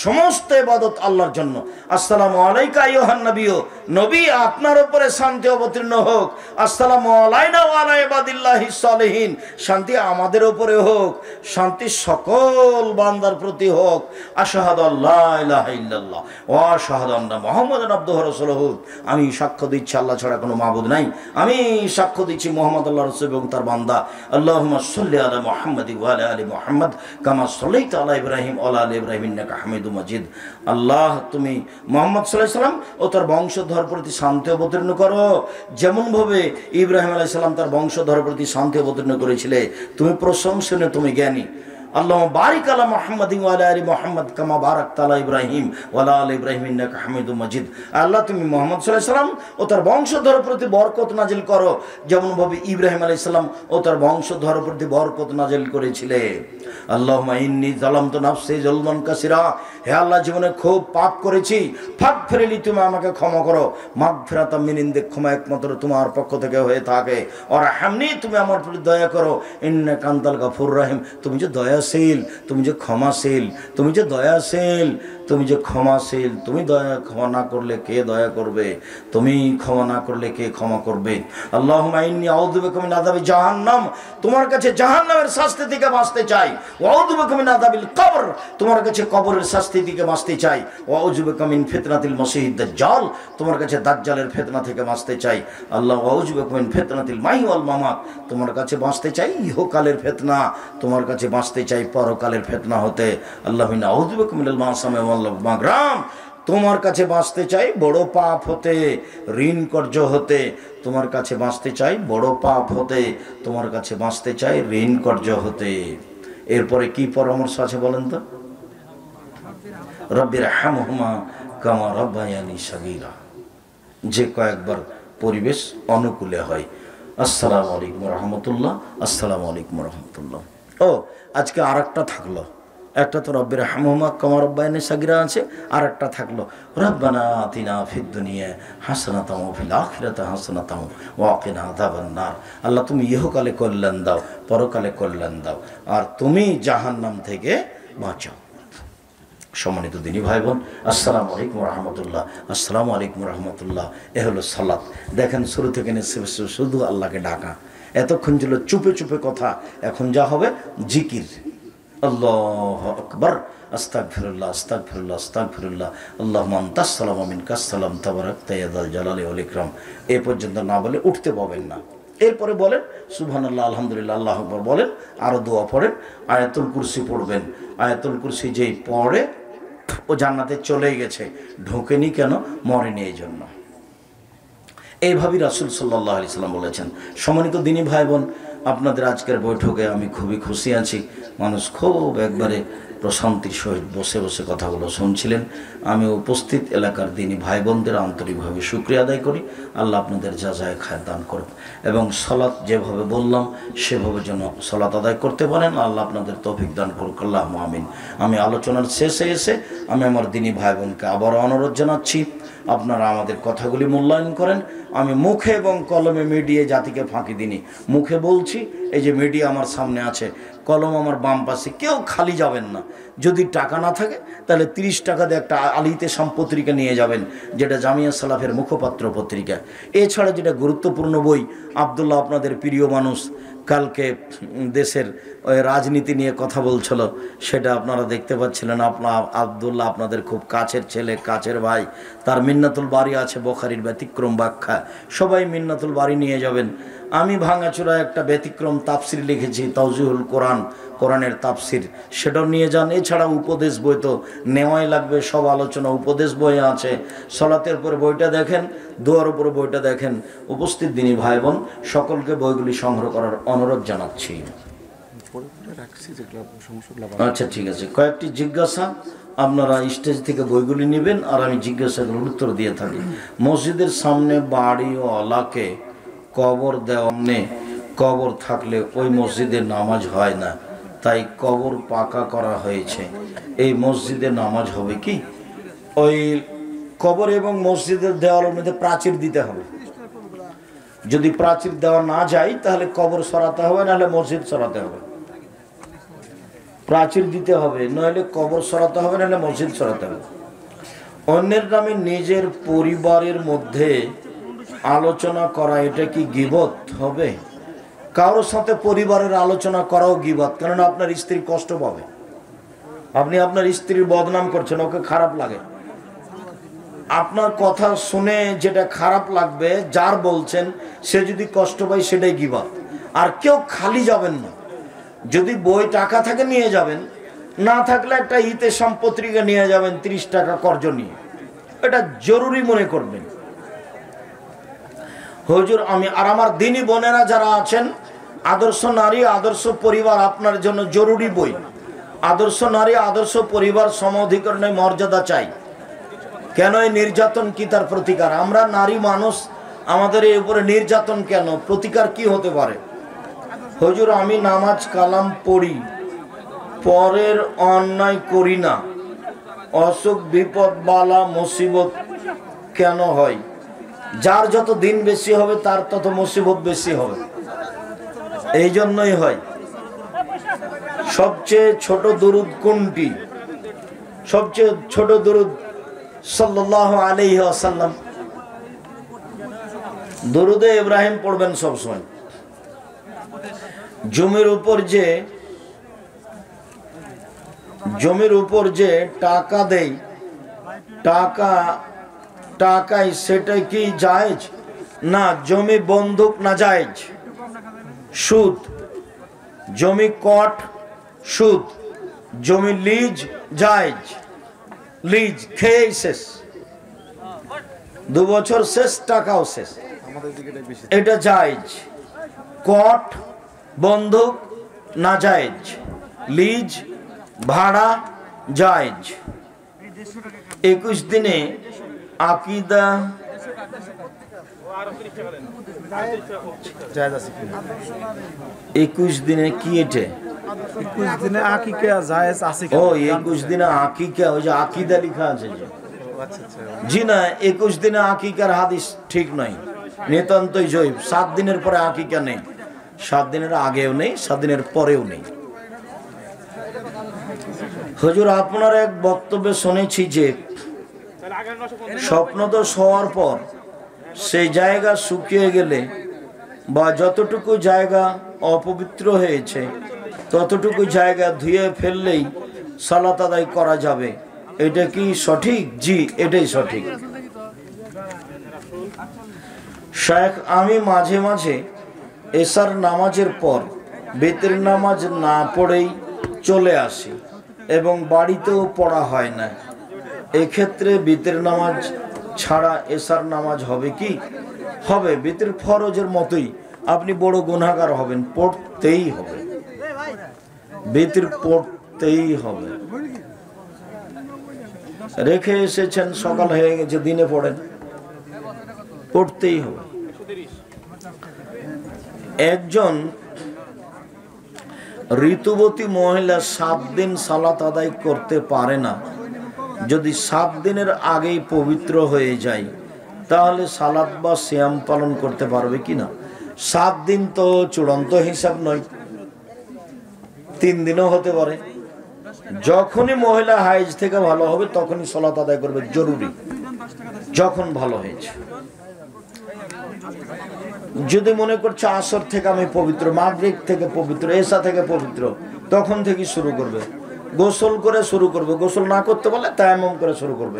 সমস্ত ইবাদত আল্লাহর জন্য। আসসালামু আলাইকা আইয়ুহান নবিয়্যু, নবী আপনার উপরে শান্তি অবতীর্ণ হোক। আসসালামু আলাইনা ওয়া আলা ইবাদিল্লাহিস সালিহিন, শান্তি আমাদের উপরে হোক, শান্তি সকল বান্দার প্রতি হোক। আশহাদু আল্লা ইলাহা ইল্লাল্লাহ ওয়া আশহাদু আন্না মুহাম্মাদান আবদুহু ওয়া রাসূলুহু, আমি সাক্ষ্য দিচ্ছি আল্লাহ ছাড়া কোনো মাবুদ নাই, আমি সাক্ষ্য দিচ্ছি মুহাম্মদ আল্লাহর রাসূল এবং তার বান্দা। আল্লাহুম্মা সাল্লি আলা মুহাম্মাদি ওয়া আলা আলি মুহাম্মাদ কামা সাল্লাইতা আলা ইব্রাহিম ওয়া আলা আলি ইব্রাহিম ইন্নাকা হামিদুম মাজিদ। আল্লাহ তুমি মুহাম্মদ সাল্লাল্লাহু আলাইহি সাল্লাম ও তার বংশধর প্রতি শান্তি অবতীর্ণ করো, যেমন ভাবে ইব্রাহিম আলাইহিস সালাম তার বংশধর প্রতি শান্তি অবতীর্ণ করেছিলে। তুমি প্রশংসনীয়, তুমি জ্ঞানী। আল্লাহুম্মা বারিক আলা মুহাম্মাদিন ওয়া আলা আলি মুহাম্মাদ কামা বারাকতা আলা ইব্রাহিম ওয়া আলা আলি ইব্রাহিম ইন্নাকা হামিদুম মাজিদ। আল্লাহ তুমি মুহাম্মদ সাল্লাল্লাহু আলাইহি সাল্লাম ও তার বংশধর প্রতি বরকত নাজিল করো, যেমন ভাবে ইব্রাহিম আলাইহিস সালাম ও তার বংশধর প্রতি বরকত নাজিল করেছিলে। আল্লাহুম্মা ইন্নী যালামতু নাফসি যুলমান কাসীরা, হে আল্লাহ জীবনে খুব পাপ করেছি, ফাগফিরলি, তুমি আমাকে ক্ষমা করো। মাগফিরাতাম মিন ইনদিক, ক্ষমা একমাত্র তোমার পক্ষ থেকে হয়ে থাকে। ওয়ারহামনি, তুমি আমার প্রতি দয়া করো। ইন্নাকা আনতাল গাফুরুর রহিম, তুমি যে দয়াশীল, তুমি যে ক্ষমাশীল, তুমি যে দয়াশীল, তুমি যে ক্ষমাশীল। তুমি দয়া ক্ষমা না করলে কে দয়া করবে? তুমি ক্ষমা না করলে কে ক্ষমা করবে? আল্লাহুম্মা ইন্নী আউযু বিকা মিন আযাবি জাহান্নাম, তোমার কাছে জাহান্নামের শাস্তি থেকে বাঁচতে চাই। ওয়া আউযু বিকা মিন আযাবিল কবর, তোমার কাছে কবরের শাস্তি থেকে বাঁচতে চাই। ওয়া আউযু বিকা মিন ফিতনাতিল মাসিহিদ দাজ্জাল, তোমার কাছে দাজ্জালের ফিতনা থেকে বাঁচতে চাই। আল্লাহ ওয়া আউযু বিকা মিন ফিতনাতিল মাহি ওয়াল মামাত, তোমার কাছে বাঁচতে চাই ইহকালের ফিতনা, তোমার কাছে বাঁচতে চাই পরকালের ফিতনা হতে। আল্লাহুম্মা আউযু বিকা মিনাল মাসামি ওয়াল মাগরাম, তোমার কাছে বাঁচতে চাই বড় পাপ হতে, ঋণ কর্য হতে। তোমার কাছে বাঁচতে চাই বড় পাপ হতে, তোমার কাছে বাঁচতে চাই ঋণ কর্য হতে। এরপরে কি পরামর্শ আছে বলেন তো? রব্বির হামহুমা কামা রাব্বায়ানি সাগীরা, যে কয়েকবার পরিবেশ অনুকূলে হয়। আসসালামু আলাইকুম রাহমাতুল্লাহ, আসসালামু আলাইকুম রাহমাতুল্লাহ। ও আজকে আর একটা থাকলো, একটা তো রব্বির হামহুমা কামা রাব্বায়ানি সাগীরা আছে, আর একটা থাকলো রব্বানা আতিনা ফিদ দুনিয়া হাসানাতাও ওয়া ফিল আখিরাতি হাসানাতাও ওয়া কিনা আযাবান নার। আল্লাহ তুমি ইহকালে কল্যাণ দাও, পরকালে কল্যাণ দাও, আর তুমি জাহান্নাম থেকে বাঁচাও। সম্মানিত দিনী ভাই বোন, আসসালামু আলাইকুম রহমতুল্লাহ, আসসালামু আলাইকুম রহমতুল্লাহ। এ হলো সালাত। দেখেন শুরু থেকে শুধু আল্লাহকে ডাকা, এতক্ষণ ছিল চুপে চুপে কথা, এখন যা হবে জিকির। আল্লাহু আকবার, আস্তাগফিরুল্লাহ, আস্তাগফিরুল্লাহ, আস্তাগফিরুল্লাহ, আল্লাহুম্মা আনতাস সালামু ওয়া মিনকাস সালাম তাবারাকতা ইয়া যাল জালালি ওয়াল ইকরাম। এ পর্যন্ত না বলে উঠতে পাবেন না। এরপরে বলেন সুবহানাল্লাহ, আলহামদুলিল্লাহ, আল্লাহু আকবার বলেন, আরো দোয়া পড়েন, আয়াতুল কুরসি পড়বেন। আয়াতুল কুরসি যেই পড়ে ও জান্নাতে চলেই গেছে, ঢোকেনি কেন? মরেনি এই জন্য। এইভাবেই রাসূল সাল্লাল্লাহু আলাইহি সাল্লাম বলেছেন। সম্মানিত দিনী ভাই বোন, আপনাদের আজকের বৈঠকে আমি খুবই খুশি আছি। মানুষ খুব একবারে প্রশান্তির সহিত বসে বসে কথাগুলো শুনছিলেন। আমি উপস্থিত এলাকার দিনী ভাই বোনদের আন্তরিকভাবে শুকরিয়া আদায় করি। আল্লাহ আপনাদের যা যায় খায় দান করুন, এবং সালাত যেভাবে বললাম সেভাবে যেন সালাত আদায় করতে পারেন। আল্লাহ আপনাদের তৌফিক দান করুক, আল্লাহুম্মা আমিন। আমি আলোচনার শেষে এসে আমি আমার দিনী ভাই বোনকে আবারও অনুরোধ জানাচ্ছি, আপনারা আমাদের কথাগুলি মূল্যায়ন করেন। আমি মুখে এবং কলমে মিডিয়ে জাতিকে ফাঁকি দিনি। মুখে বলছি, এই যে মিডিয়া আমার সামনে আছে, কলম আমার বাম পাশে, কেউ খালি যাবেন না। যদি টাকা না থাকে তাহলে 30 টাকা দিয়ে একটা আলিতে পত্রিকা নিয়ে যাবেন, যেটা জামিয়া সালাফের মুখপাত্র পত্রিকা। এছাড়া যেটা গুরুত্বপূর্ণ বই, আব্দুল্লাহ আপনাদের প্রিয় মানুষ কালকে দেশের ওই রাজনীতি নিয়ে কথা বলছিল, সেটা আপনারা দেখতে পাচ্ছিলেন। আব্দুল্লাহ আপনাদের খুব কাছের ছেলে, কাছের ভাই, তার মিন্নাতুল বাড়ি আছে বুখারীর ব্যতিক্রম ব্যাখ্যা, সবাই মিন্নাতুল বাড়ি নিয়ে যাবেন। আমি ভাঙাচোরা একটা ব্যতিক্রম তাফসির লিখেছি, তাওজিহুল কোরআন, কোরআনের তাফসির, সেটাও নিয়ে যান। এছাড়া উপদেশ বই তো নেওয়াই লাগবে, সব আলোচনা উপদেশ বই আছে। সালাতের উপরে বইটা দেখেন, দোয়ার উপরে বইটা দেখেন। উপস্থিত দিনী ভাই বোন সকলকে বইগুলি সংগ্রহ করার অনুরোধ জানাচ্ছি। আচ্ছা ঠিক আছে, কয়েকটি জিজ্ঞাসা আপনারা স্টেজ থেকে বইগুলি নেবেন, আর আমি জিজ্ঞাসাগুলোর উত্তর দিয়ে থাকি। মসজিদের সামনে বাড়িওয়ালাকে কবর দেওয়া, কবর থাকলে ওই মসজিদে নামাজ হয় না, তাই কবর পাকা করা হয়েছে, এই মসজিদে নামাজ হবে কি? ওই কবর এবং মসজিদের দেওয়ালের মধ্যে প্রাচীর দিতে হবে। যদি প্রাচীর দেওয়া না যায় তাহলে কবর সরাতে হবে, নাহলে মসজিদ সরাতে হবে। প্রাচীর দিতে হবে, নইলে কবর সরাতে হবে, নাহলে মসজিদ সরাতে হবে। অন্যের নামে নিজের পরিবারের মধ্যে আলোচনা করা, এটা কি গীবত হবে? কারোর সাথে পরিবারের আলোচনা করাও গীবত, কারণ আপনার স্ত্রী কষ্ট পাবে। আপনি আপনার স্ত্রীর বদনাম করছেন, ওকে খারাপ লাগে। আপনার কথা শুনে যেটা খারাপ লাগবে যার বলছেন, সে যদি কষ্ট পায় সেটাই গীবত। আর কেউ খালি যাবেন না। যদি বই টাকা থাকে নিয়ে যাবেন, না থাকলে একটা হিতে সম্পত্তিকে নিয়ে যাবেন 30 টাকা কর্জ নিয়ে, এটা জরুরি মনে করবেন। হুজুর আমি আর আমার দিনী বোনেরা যারা আছেন, আদর্শ নারী আদর্শ পরিবার আপনার জন্য জরুরি বই। আদর্শ নারী আদর্শ পরিবার সমঅধিকরণে মর্যাদা চাই। কেন এই নির্যাতন, কি তার প্রতিকার? আমরা নারী মানুষ, আমাদের এই উপরে নির্যাতন কেন? প্রতিকার কি হতে পারে? হুজুর আমি নামাজ কালাম পড়ি, পরের অন্যায় করি না, অসুখ বিপদ বালা মুসিবত কেন হয়? যার যত দিন বেশি হবে তার তত মুসিবত বেশি হবে, এই জন্যই হয়। সবচেয়ে ছোট দুরুদ কোনটি? সবচেয়ে ছোট দুরুদ সাল্লাল্লাহু আলাইহি ওয়াসাল্লাম। দুরুদে ইব্রাহিম পড়বেন সবসময়। জমির উপর যে টাকা দেই, টাকায় সেটা কি জায়েজ? না, জমি বন্ধক না জায়েজ, সুদ। জমি কট সুদ, জমি লিজ জায়েজ। লিজ খেয়ে শেষ, 2 বছর শেষ, টাকাও শেষ, এটা জায়েজ। কট বন্ধক না জায়েজ, লিজ ভাড়া জায়েজ। 21 দিনে আকিদা 21 দিনে কি এটা? 21 দিনে আকিকা জায়েজ আছে। ও 21 দিনে আকিকা, ওই যে আকিদা লেখা আছে যে। জি না, 21 দিনে আকিকার হাদিস ঠিক নয়, নিতান্তই জয়ীফ। 7 দিনের পরে আকিকা নেই, 7 দিনের আগেও নেই, 7 দিনের পরেও নেই। হুজুর আপনার এক বক্তব্যে শুনেছি যে স্বপ্নদোষ হওয়ার পর সেই জায়গা শুকিয়ে গেলে বা যতটুকু জায়গা অপবিত্র হয়েছে ততটুকু জায়গা ধুয়ে ফেললেই সালাত আদায় করা যাবে, এটা কি সঠিক? জি, এটাই সঠিক। শেখ, আমি মাঝে মাঝে এশার নামাজের পর বেতের নামাজ না পড়েই চলে আসি এবং বাড়িতেও পড়া হয় না। এক্ষেত্রে বেতের নামাজ ছাড়া এশার নামাজ হবে কি? হবে, বেতের ফরজের মতোই। আপনি বড় গুনাহগার হবেন, পড়তেই হবে, বেতের পড়তেই হবে। রেখে এসেছেন, সকাল হয়ে গেছে, দিনে পড়েন, পড়তেই হবে। একজন ঋতুবতী মহিলা 7 দিন সালাত আদায় করতে পারে না। যদি 7 দিনের আগেই পবিত্র হয়ে যায় তাহলে সালাত বা সিয়াম পালন করতে পারবে কিনা? 7 দিন তো চূড়ান্ত হিসাব নয়, 3 দিনও হতে পারে। যখনই মহিলা হাইজ থেকে ভালো হবে তখনই সালাত আদায় করবে, জরুরি, যখন ভালো হয়েছে। যদি মনে করছে আসর থেকে আমি পবিত্র, মাগরিব থেকে পবিত্র, এশা থেকে পবিত্র, তখন থেকে শুরু করবে, গোসল করে শুরু করবে। গোসল না করতে বলে তায়াম্মুম করে শুরু করবে।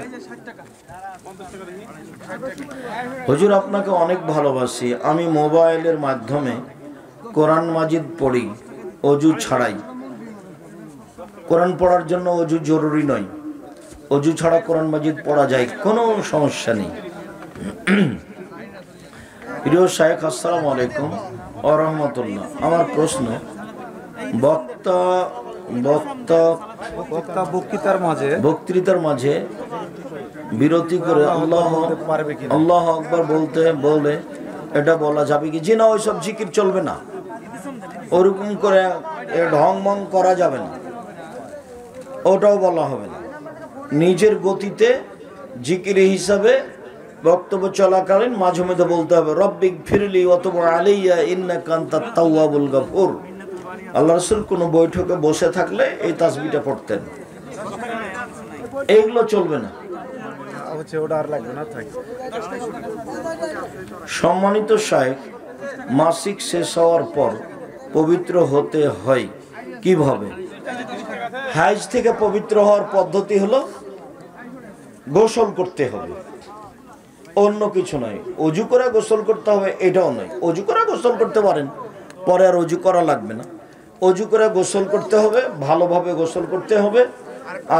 হুজুর আপনাকে অনেক ভালোবাসি, আমি মোবাইলের মাধ্যমে কোরআন মাজিদ পড়ি অজু ছাড়াই। কোরআন পড়ার জন্য অজু জরুরি নয়, অজু ছাড়া কোরআন মাজিদ পড়া যায়, কোনো সমস্যা নেই। প্রিয় শায়েখ, আসসালামু আলাইকুম ওয়া রাহমাতুল্লাহ। আমার প্রশ্ন, বক্তৃতার মাঝে বিরতি করে আল্লাহ আকবার বলে এটা বলা যাবে কি? জি না, ওইসব জিকির চলবে না, ওরকম করে ঢং মং করা যাবে না, ওটাও বলা হবে না। নিজের গতিতে জিকির হিসাবে বক্তব্য চলাকালীন মাঝে মধ্যে বলতে হবে রব্বিক ফিরলি ওয়াতুব আলাইয়া ইন্নাকা আনতাত তাওয়াবুল গফুর। আল্লাহ রাসূল কোন বৈঠকে বসে থাকলে এই তাসবিহটা পড়তেন। এইগুলো চলবে না। সম্মানিত শাইখ, মাসিক শেষ হওয়ার পর পবিত্র হতে হয় কিভাবে? হাইজ থেকে পবিত্র হওয়ার পদ্ধতি হলো গোসল করতে হবে, অন্য কিছু নয়। অজু করে গোসল করতে হবে এটাও নয়। অজু করে গোসল করতে পারেন, পরে আর অজু করা লাগবে না। অজু করে গোসল করতে হবে, ভালোভাবে গোসল করতে হবে।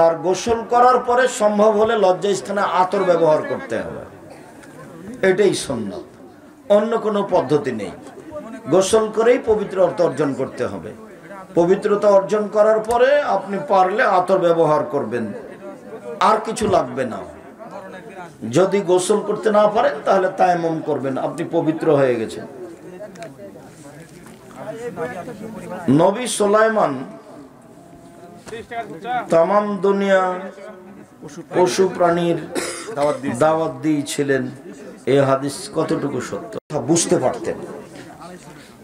আর গোসল করার পরে সম্ভব হলে লজ্জাস্থানে আতর ব্যবহার করতে হবে, এটাই সুন্নাত। অন্য কোনো পদ্ধতি নেই। গোসল করেই পবিত্রতা অর্জন করতে হবে। পবিত্রতা অর্জন করার পরে আপনি পারলে আতর ব্যবহার করবেন, আর কিছু লাগবে না। যদি গোসল করতে না পারেন তাহলে তায়াম্মুম করবেন, আপনি পবিত্র হয়ে গেছেন। নবী সুলাইমান তামাম দুনিয়া পশু প্রাণীর দাওয়াত দিয়েছিলেন। এই হাদিস কতটুকু সত্য বুঝতে পারতেন।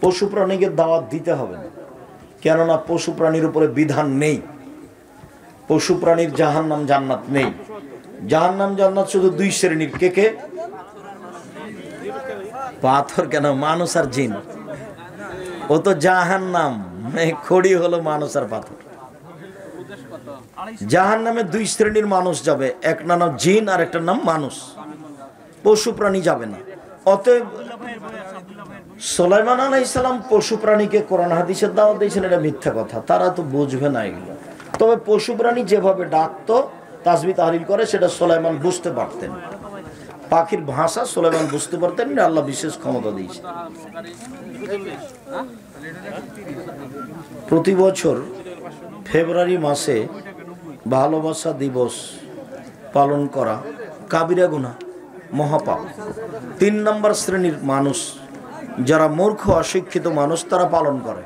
পশু প্রাণীকে দাওয়াত দিতে হবে না, কেননা পশু প্রাণীর উপরে বিধান নেই। পশু প্রাণীর জাহান্নাম জান্নাত নেই। জাহান্নাম জান্নাত শুধু দুই শ্রেণীর। কে কে? পাথর কেন? মানুষ আর জিন। ও তো জাহান্নাম, খড়ি হলো মানুষ আর পাথর। জাহান্নামে দুই শ্রেণীর মানুষ যাবে, এক নাম জিন আর একটা নাম মানুষ। পশু প্রাণী যাবে না। অতএব সুলাইমান আলাইহিস সালাম পশু প্রাণীকে কোরআন হাদিসের দাওয়াত দিয়েছেন, এটা মিথ্যা কথা। তারা তো বুঝবে না এগুলো। তবে পশু প্রাণী যেভাবে ডাকতো, তাসবিহ তাহলিল করে, সেটা সুলাইমান বুঝতে পারতেন। পাখির ভাষা সুলাইমান বুঝতে পারতেন, আল্লাহ বিশেষ ক্ষমতা দিয়েছে। প্রতি বছর ফেব্রুয়ারি মাসে ভালোবাসা দিবস পালন করা কাবিরা গুনাহ, মহাপাপ। 3 নম্বর শ্রেণীর মানুষ যারা মূর্খ অশিক্ষিত মানুষ তারা পালন করে।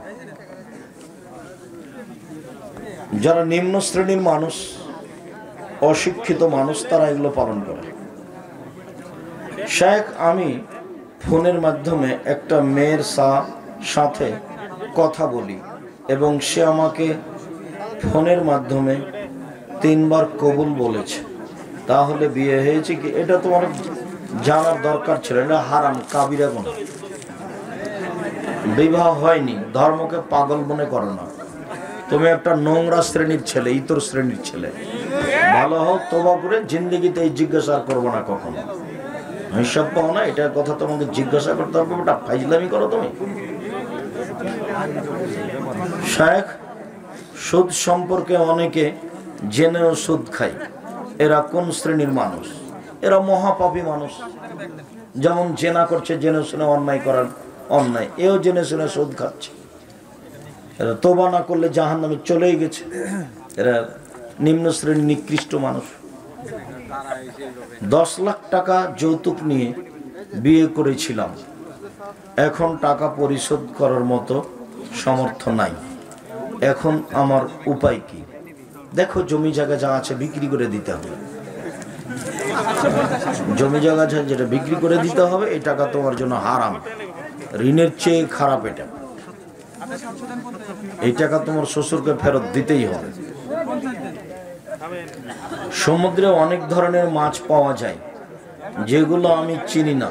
যারা নিম্ন শ্রেণীর মানুষ, অশিক্ষিত মানুষ, তারা এগুলো পালন করে। শেখ, আমি ফোনের মাধ্যমে একটা মেয়ের সাথে কথা বলি এবং সে আমাকে ফোনের মাধ্যমে 3 বার কবুল বলেছে, তাহলে বিয়ে হয়েছে কি? এটা তোমার জানার দরকার ছিল। এটা হারাম, কাবিরা গুনাহ। বিবাহ হয়নি, ধর্মকে পাগল মনে করো না। তুমি একটা নোংরা শ্রেণীর ছেলে, ইতর শ্রেণীর ছেলে। ভালো হোক, তওবা করে জিন্দেগিতে এই জিজ্ঞাসা করবো না কখনো। হিসাব পাও না, এটার কথা তোমাকে জিজ্ঞাসা করতে হবে। ওটা ফাইজলামি করো তুমি। শেখ, সুদ সম্পর্কে অনেকে জেনেও সুদ খায়। এরা কোন শ্রেণীর মানুষ? এরা মহাপাপী মানুষ। যেমন জেনা করছে, জেনে শুনে অন্যায় করার অন্যায়, এও জেনে শুনে সুদ খাচ্ছে। এরা তওবা না করলে জাহান্নামে চলেই গেছে। এরা নিম্ন শ্রেণীর নিকৃষ্ট মানুষ। 10 লাখ টাকা যৌতুক নিয়ে বিয়ে করেছিলাম, এখন টাকা পরিশোধ করার মতো সামর্থ্য নাই। এখন আমার উপায় কি? দেখো, জমি জায়গা যা আছে বিক্রি করে দিতে হবে। জমি জায়গা যেটা বিক্রি করে দিতে হবে, এই টাকা তোমার জন্য হারাম, ঋণের চেয়ে খারাপ এটা। এই টাকা তোমার শ্বশুরকে ফেরত দিতেই হবে। সমুদ্রে অনেক ধরনের মাছ পাওয়া যায় যেগুলো আমি চিনি না।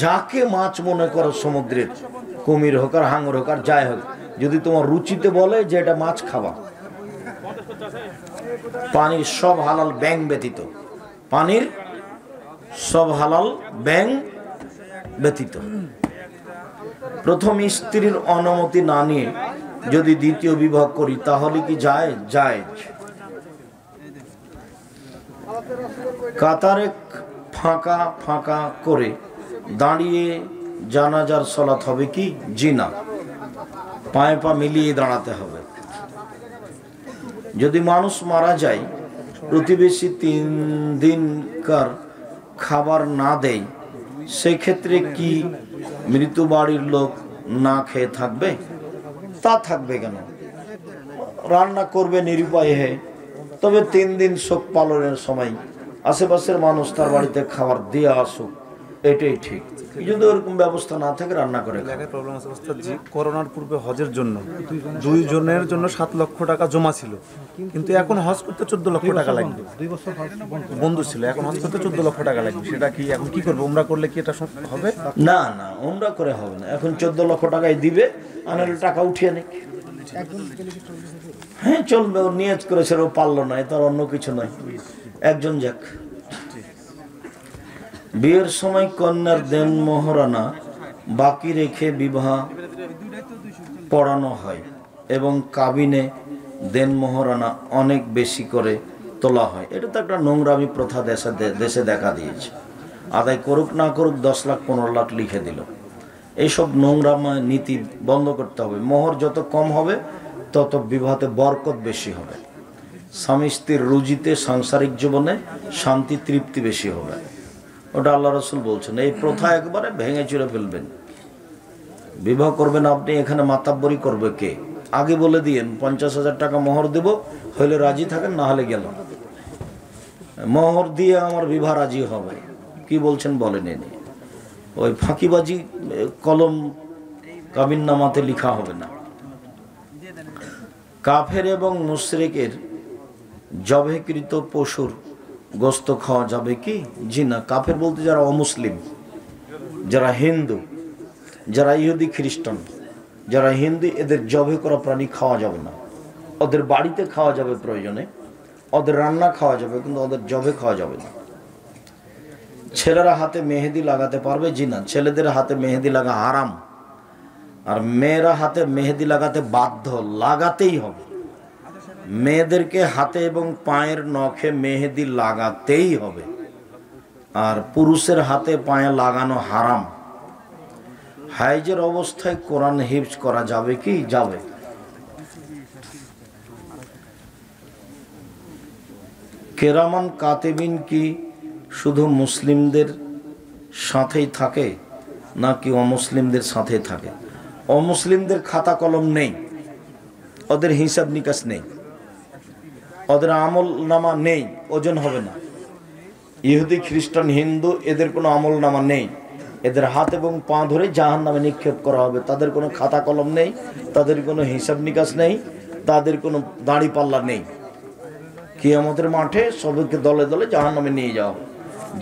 যাকে মাছ মনে করো সমুদ্রের, কুমির হোক আর হাঙর হোক আর যাই হোক, যদি তোমার রুচিতে বলে যে এটা মাছ খাবা, পানির সব হালাল ব্যাং ব্যতীত, পানির সব হালাল ব্যাং ব্যতীত। প্রথম স্ত্রীর অনুমতি না নিয়ে যদি দ্বিতীয় বিবাহ করি তাহলে কি যায়? জায়েজ। কাতারে ফাঁকা ফাঁকা করে দাঁড়িয়ে জানাজার সালাত হবে কি? জি না, পায়ে পা মিলিয়ে দাঁড়াতে হবে। যদি মানুষ মারা যায়, প্রতিবেশী 3 দিনকার খাবার না দেয়, সেক্ষেত্রে কি মৃত বাড়ির লোক না খেয়ে থাকবে? তা থাকবে কেন? রান্না করবে নিরুপায় হয়ে, তবে 3 দিন শোক পালনের সময় আশেপাশের মানুষ তার বাড়িতে খাবার দিয়ে আসুক, এটাই ঠিক। যদি ওরকম ব্যবস্থা না থাকে রান্না করে খাবে। এলাকায় প্রবলেম আছে ওস্তাদ জি, করোনার পূর্বে হজের জন্য 2 জনের জন্য 7 লক্ষ টাকা জমা ছিল, কিন্তু এখন হজ করতে 14 লক্ষ টাকা লাগবে। 2 বছর বন্ধ ছিল, এখন হজ করতে 14 লক্ষ টাকা লাগবে। সেটা কি এখন কি করবে? উমরা করলে কি এটা হবে? না না, উমরা করে হবে না। এখন 14 লক্ষ টাকাই দিবে, আনার টাকা উঠিয়ে নিক। হ্যাঁ চলবে, ও নিয়ত করেছে, ও পারলো না, তার অন্য কিছু নয়, একজন যাক। বিয়ের সময় কন্যার দেন মোহরানা বাকি রেখে বিবাহ পড়ানো হয় এবং কাবিনে দেন মোহরানা অনেক বেশি করে তোলা হয়। এটা তো একটা নোংরামি প্রথা দেশে দেখা দিয়েছে। আদায় করুক না করুক 10 লাখ 15 লাখ লিখে দিল। এইসব নোংরাময় নীতি বন্ধ করতে হবে। মোহর যত কম হবে তত বিবাহতে বরকত বেশি হবে, স্বামী স্ত্রীর রুজিতে, সাংসারিক জীবনে শান্তি তৃপ্তি বেশি হবে। ওটা আল্লাহ রসুল বলছেন। এই প্রথা একবারে ভেঙে চুরে ফেলবেন। বিবাহ করবেন আপনি, এখানে মাতাব্বরি করবে কে? আগে বলে দিয়েন 50,000 টাকা মোহর দেব, হইলে রাজি থাকেন, না হলে গেল। মোহর দিয়ে আমার বিবাহ রাজি হবে, কি বলছেন বলেন। এনে ওই ফাঁকিবাজি কলম কাবিননামাতে লিখা হবে না। কাফের এবং মুশরিকের জবেকৃত পশুর গোস্ত খাওয়া যাবে কি? জি না। কাফের বলতে যারা অমুসলিম, যারা হিন্দু, যারা ইহুদি খ্রিস্টান, যারা হিন্দু, এদের জবে করা প্রাণী খাওয়া যাবে না। ওদের বাড়িতে খাওয়া যাবে প্রয়োজনে, ওদের রান্না খাওয়া যাবে, কিন্তু ওদের জবে খাওয়া যাবে না। ছেলেরা হাতে মেহেদি লাগাতে পারবে? জি না। ছেলেদের হাতে মেহেদি লাগা হারাম, আর মেয়েরা হাতে মেহেদি লাগাতে বাধ্য, লাগাতেই হবে। মেয়েদেরকে হাতে এবং পায়ের নখে মেহেদি লাগাতেই হবে, আর পুরুষের হাতে পায়ে লাগানো হারাম। হাইজের অবস্থায় কোরআন হিফজ করা যাবে কি? যাবে। কেরামান কাতেবিন কি শুধু মুসলিমদের সাথেই থাকে নাকি অমুসলিমদের সাথে থাকে? অমুসলিমদের খাতা কলম নেই, ওদের হিসাব নিকাশ নেই, ওদের আমল নামা নেই, ওজন হবে না। ইহুদি খ্রিস্টান হিন্দু এদের কোনো আমল নামা নেই, এদের হাত এবং পা ধরে জাহান্নামে নিক্ষেপ করা হবে। তাদের কোনো খাতা কলম নেই, তাদের কোনো হিসাব নিকাশ নেই, তাদের কোনো দাড়ি পাল্লা নেই। কিয়ামতের মাঠে সবাইকে দলে দলে জাহান্নামে নিয়ে যাওয়া হবে।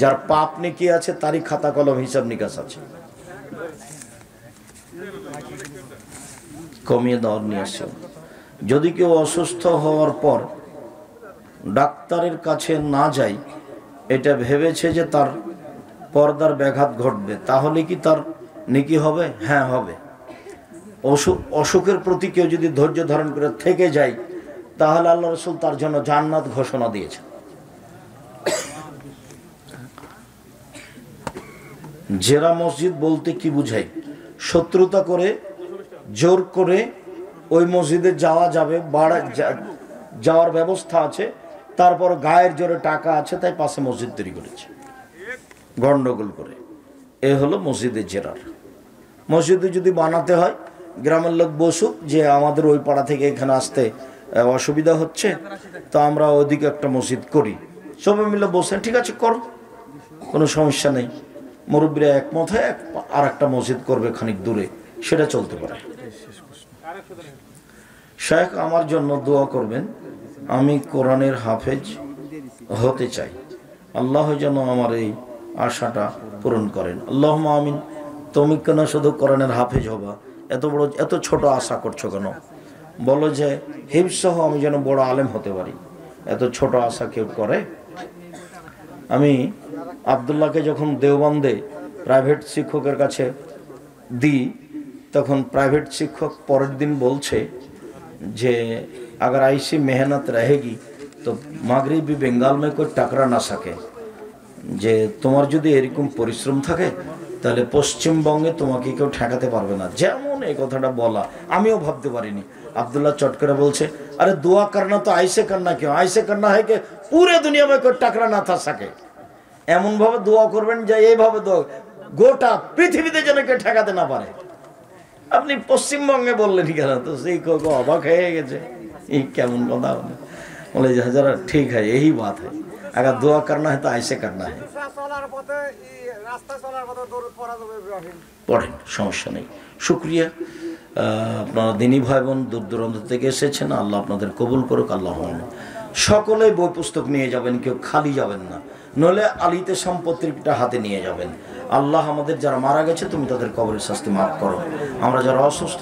যার পাপ নেকি আছে তারই খাতা কলম হিসাব নিকাশ আছে। কমিয়ে দেওয়ার নিয়ে আসছে। যদি কেউ অসুস্থ হওয়ার পর ডাক্তারের কাছে না যায়, এটা ভেবেছে যে তার পর্দার ব্যাঘাত ঘটবে, তাহলে কি তার নেকি হবে? হ্যাঁ হবে। অসুখের প্রতি কেউ যদি ধৈর্য ধারণ করে থেকে যায়, তাহলে আল্লাহ রসুল তার জন্য জান্নাত ঘোষণা দিয়েছে। জেরা মসজিদ বলতে কি বুঝায়? শত্রুতা করে জোর করে ওই মসজিদে যাওয়া যাবে, যাওয়ার ব্যবস্থা আছে, তারপর গায়ের জোরে টাকা আছে তাই পাশে মসজিদ তৈরি করেছে গন্ডগোল করে। এ হলো মসজিদের জেরার। মসজিদে যদি বানাতে হয়, গ্রামের লোক বসুক যে আমাদের ওই পাড়া থেকে এখানে আসতে অসুবিধা হচ্ছে, তো আমরা ওইদিকে একটা মসজিদ করি। সবাই মিলে বসেন, ঠিক আছে করো, কোনো সমস্যা নেই। মুরব্বীরা একমত হয়ে আর একটা মসজিদ করবে খানিক দূরে, সেটা চলতে পারে। শেখ আমার জন্য দোয়া করবেন, আমি কোরআনের হাফেজ হতে চাই। আল্লাহ যেন আমার এই আশাটা পূরণ করেন। আল্লাহুম্মা আমিন। তুমি কেন শুধু কোরআনের হাফেজ হবা? এত ছোট আশা করছো কেন? বলো যে হিফজ সহ আমি যেন বড় আলেম হতে পারি। এত ছোট আশা কেউ করে? আমি আব্দুল্লাহকে যখন দেওবন্দে প্রাইভেট শিক্ষকের কাছে দিই, তখন প্রাইভেট শিক্ষক পরের দিন বলছে যে अगर ऐसी मेहनत रहेगी तो मागरिबी बेंगाल में कोई टकरा ना सके। যে তোমার যদি এরকম পরিশ্রম থাকে তাহলে পশ্চিমবঙ্গে তোমাকে কেউ ঠেকাতে পারবে না। যেমন এই কথাটা বলা আমিও ভাবতে পারিনি। আব্দুল্লাহ চট করে বলছে, আরে দোয়া করনা তো আইসে করনা क्यों? ऐसे करना है कि पूरे दुनिया में कोई टकरा ना था सके। এমন ভাবে দোয়া করবেন যে এইভাবে দোয়া গোটা পৃথিবীতে যেন কেউ ঠেকাতে না পারে। আপনি পশ্চিমবঙ্গে বললেন কেন? তো সেই অবাক হয়ে গেছে, এই কেমন কথা বলে যে যারা ঠিক है यही बात है। अगर दुआ करना है तो ऐसे करना है পড়েন, সমস্যা নেই। শুকরিয়া। আপনারা দিনী ভাই বোন দূর দূরান্ত থেকে এসেছেন, আল্লাহ আপনাদের কবুল করুক। আল্লাহ সকলে বই পুস্তক নিয়ে যাবেন, কেউ খালি যাবেন না, নইলে আলিতে সম্পত্তিটা হাতে নিয়ে যাবেন। আল্লাহ আমাদের যারা মারা গেছে তুমি তাদের কবরের শাস্তি মাফ করো, আমরা যারা অসুস্থ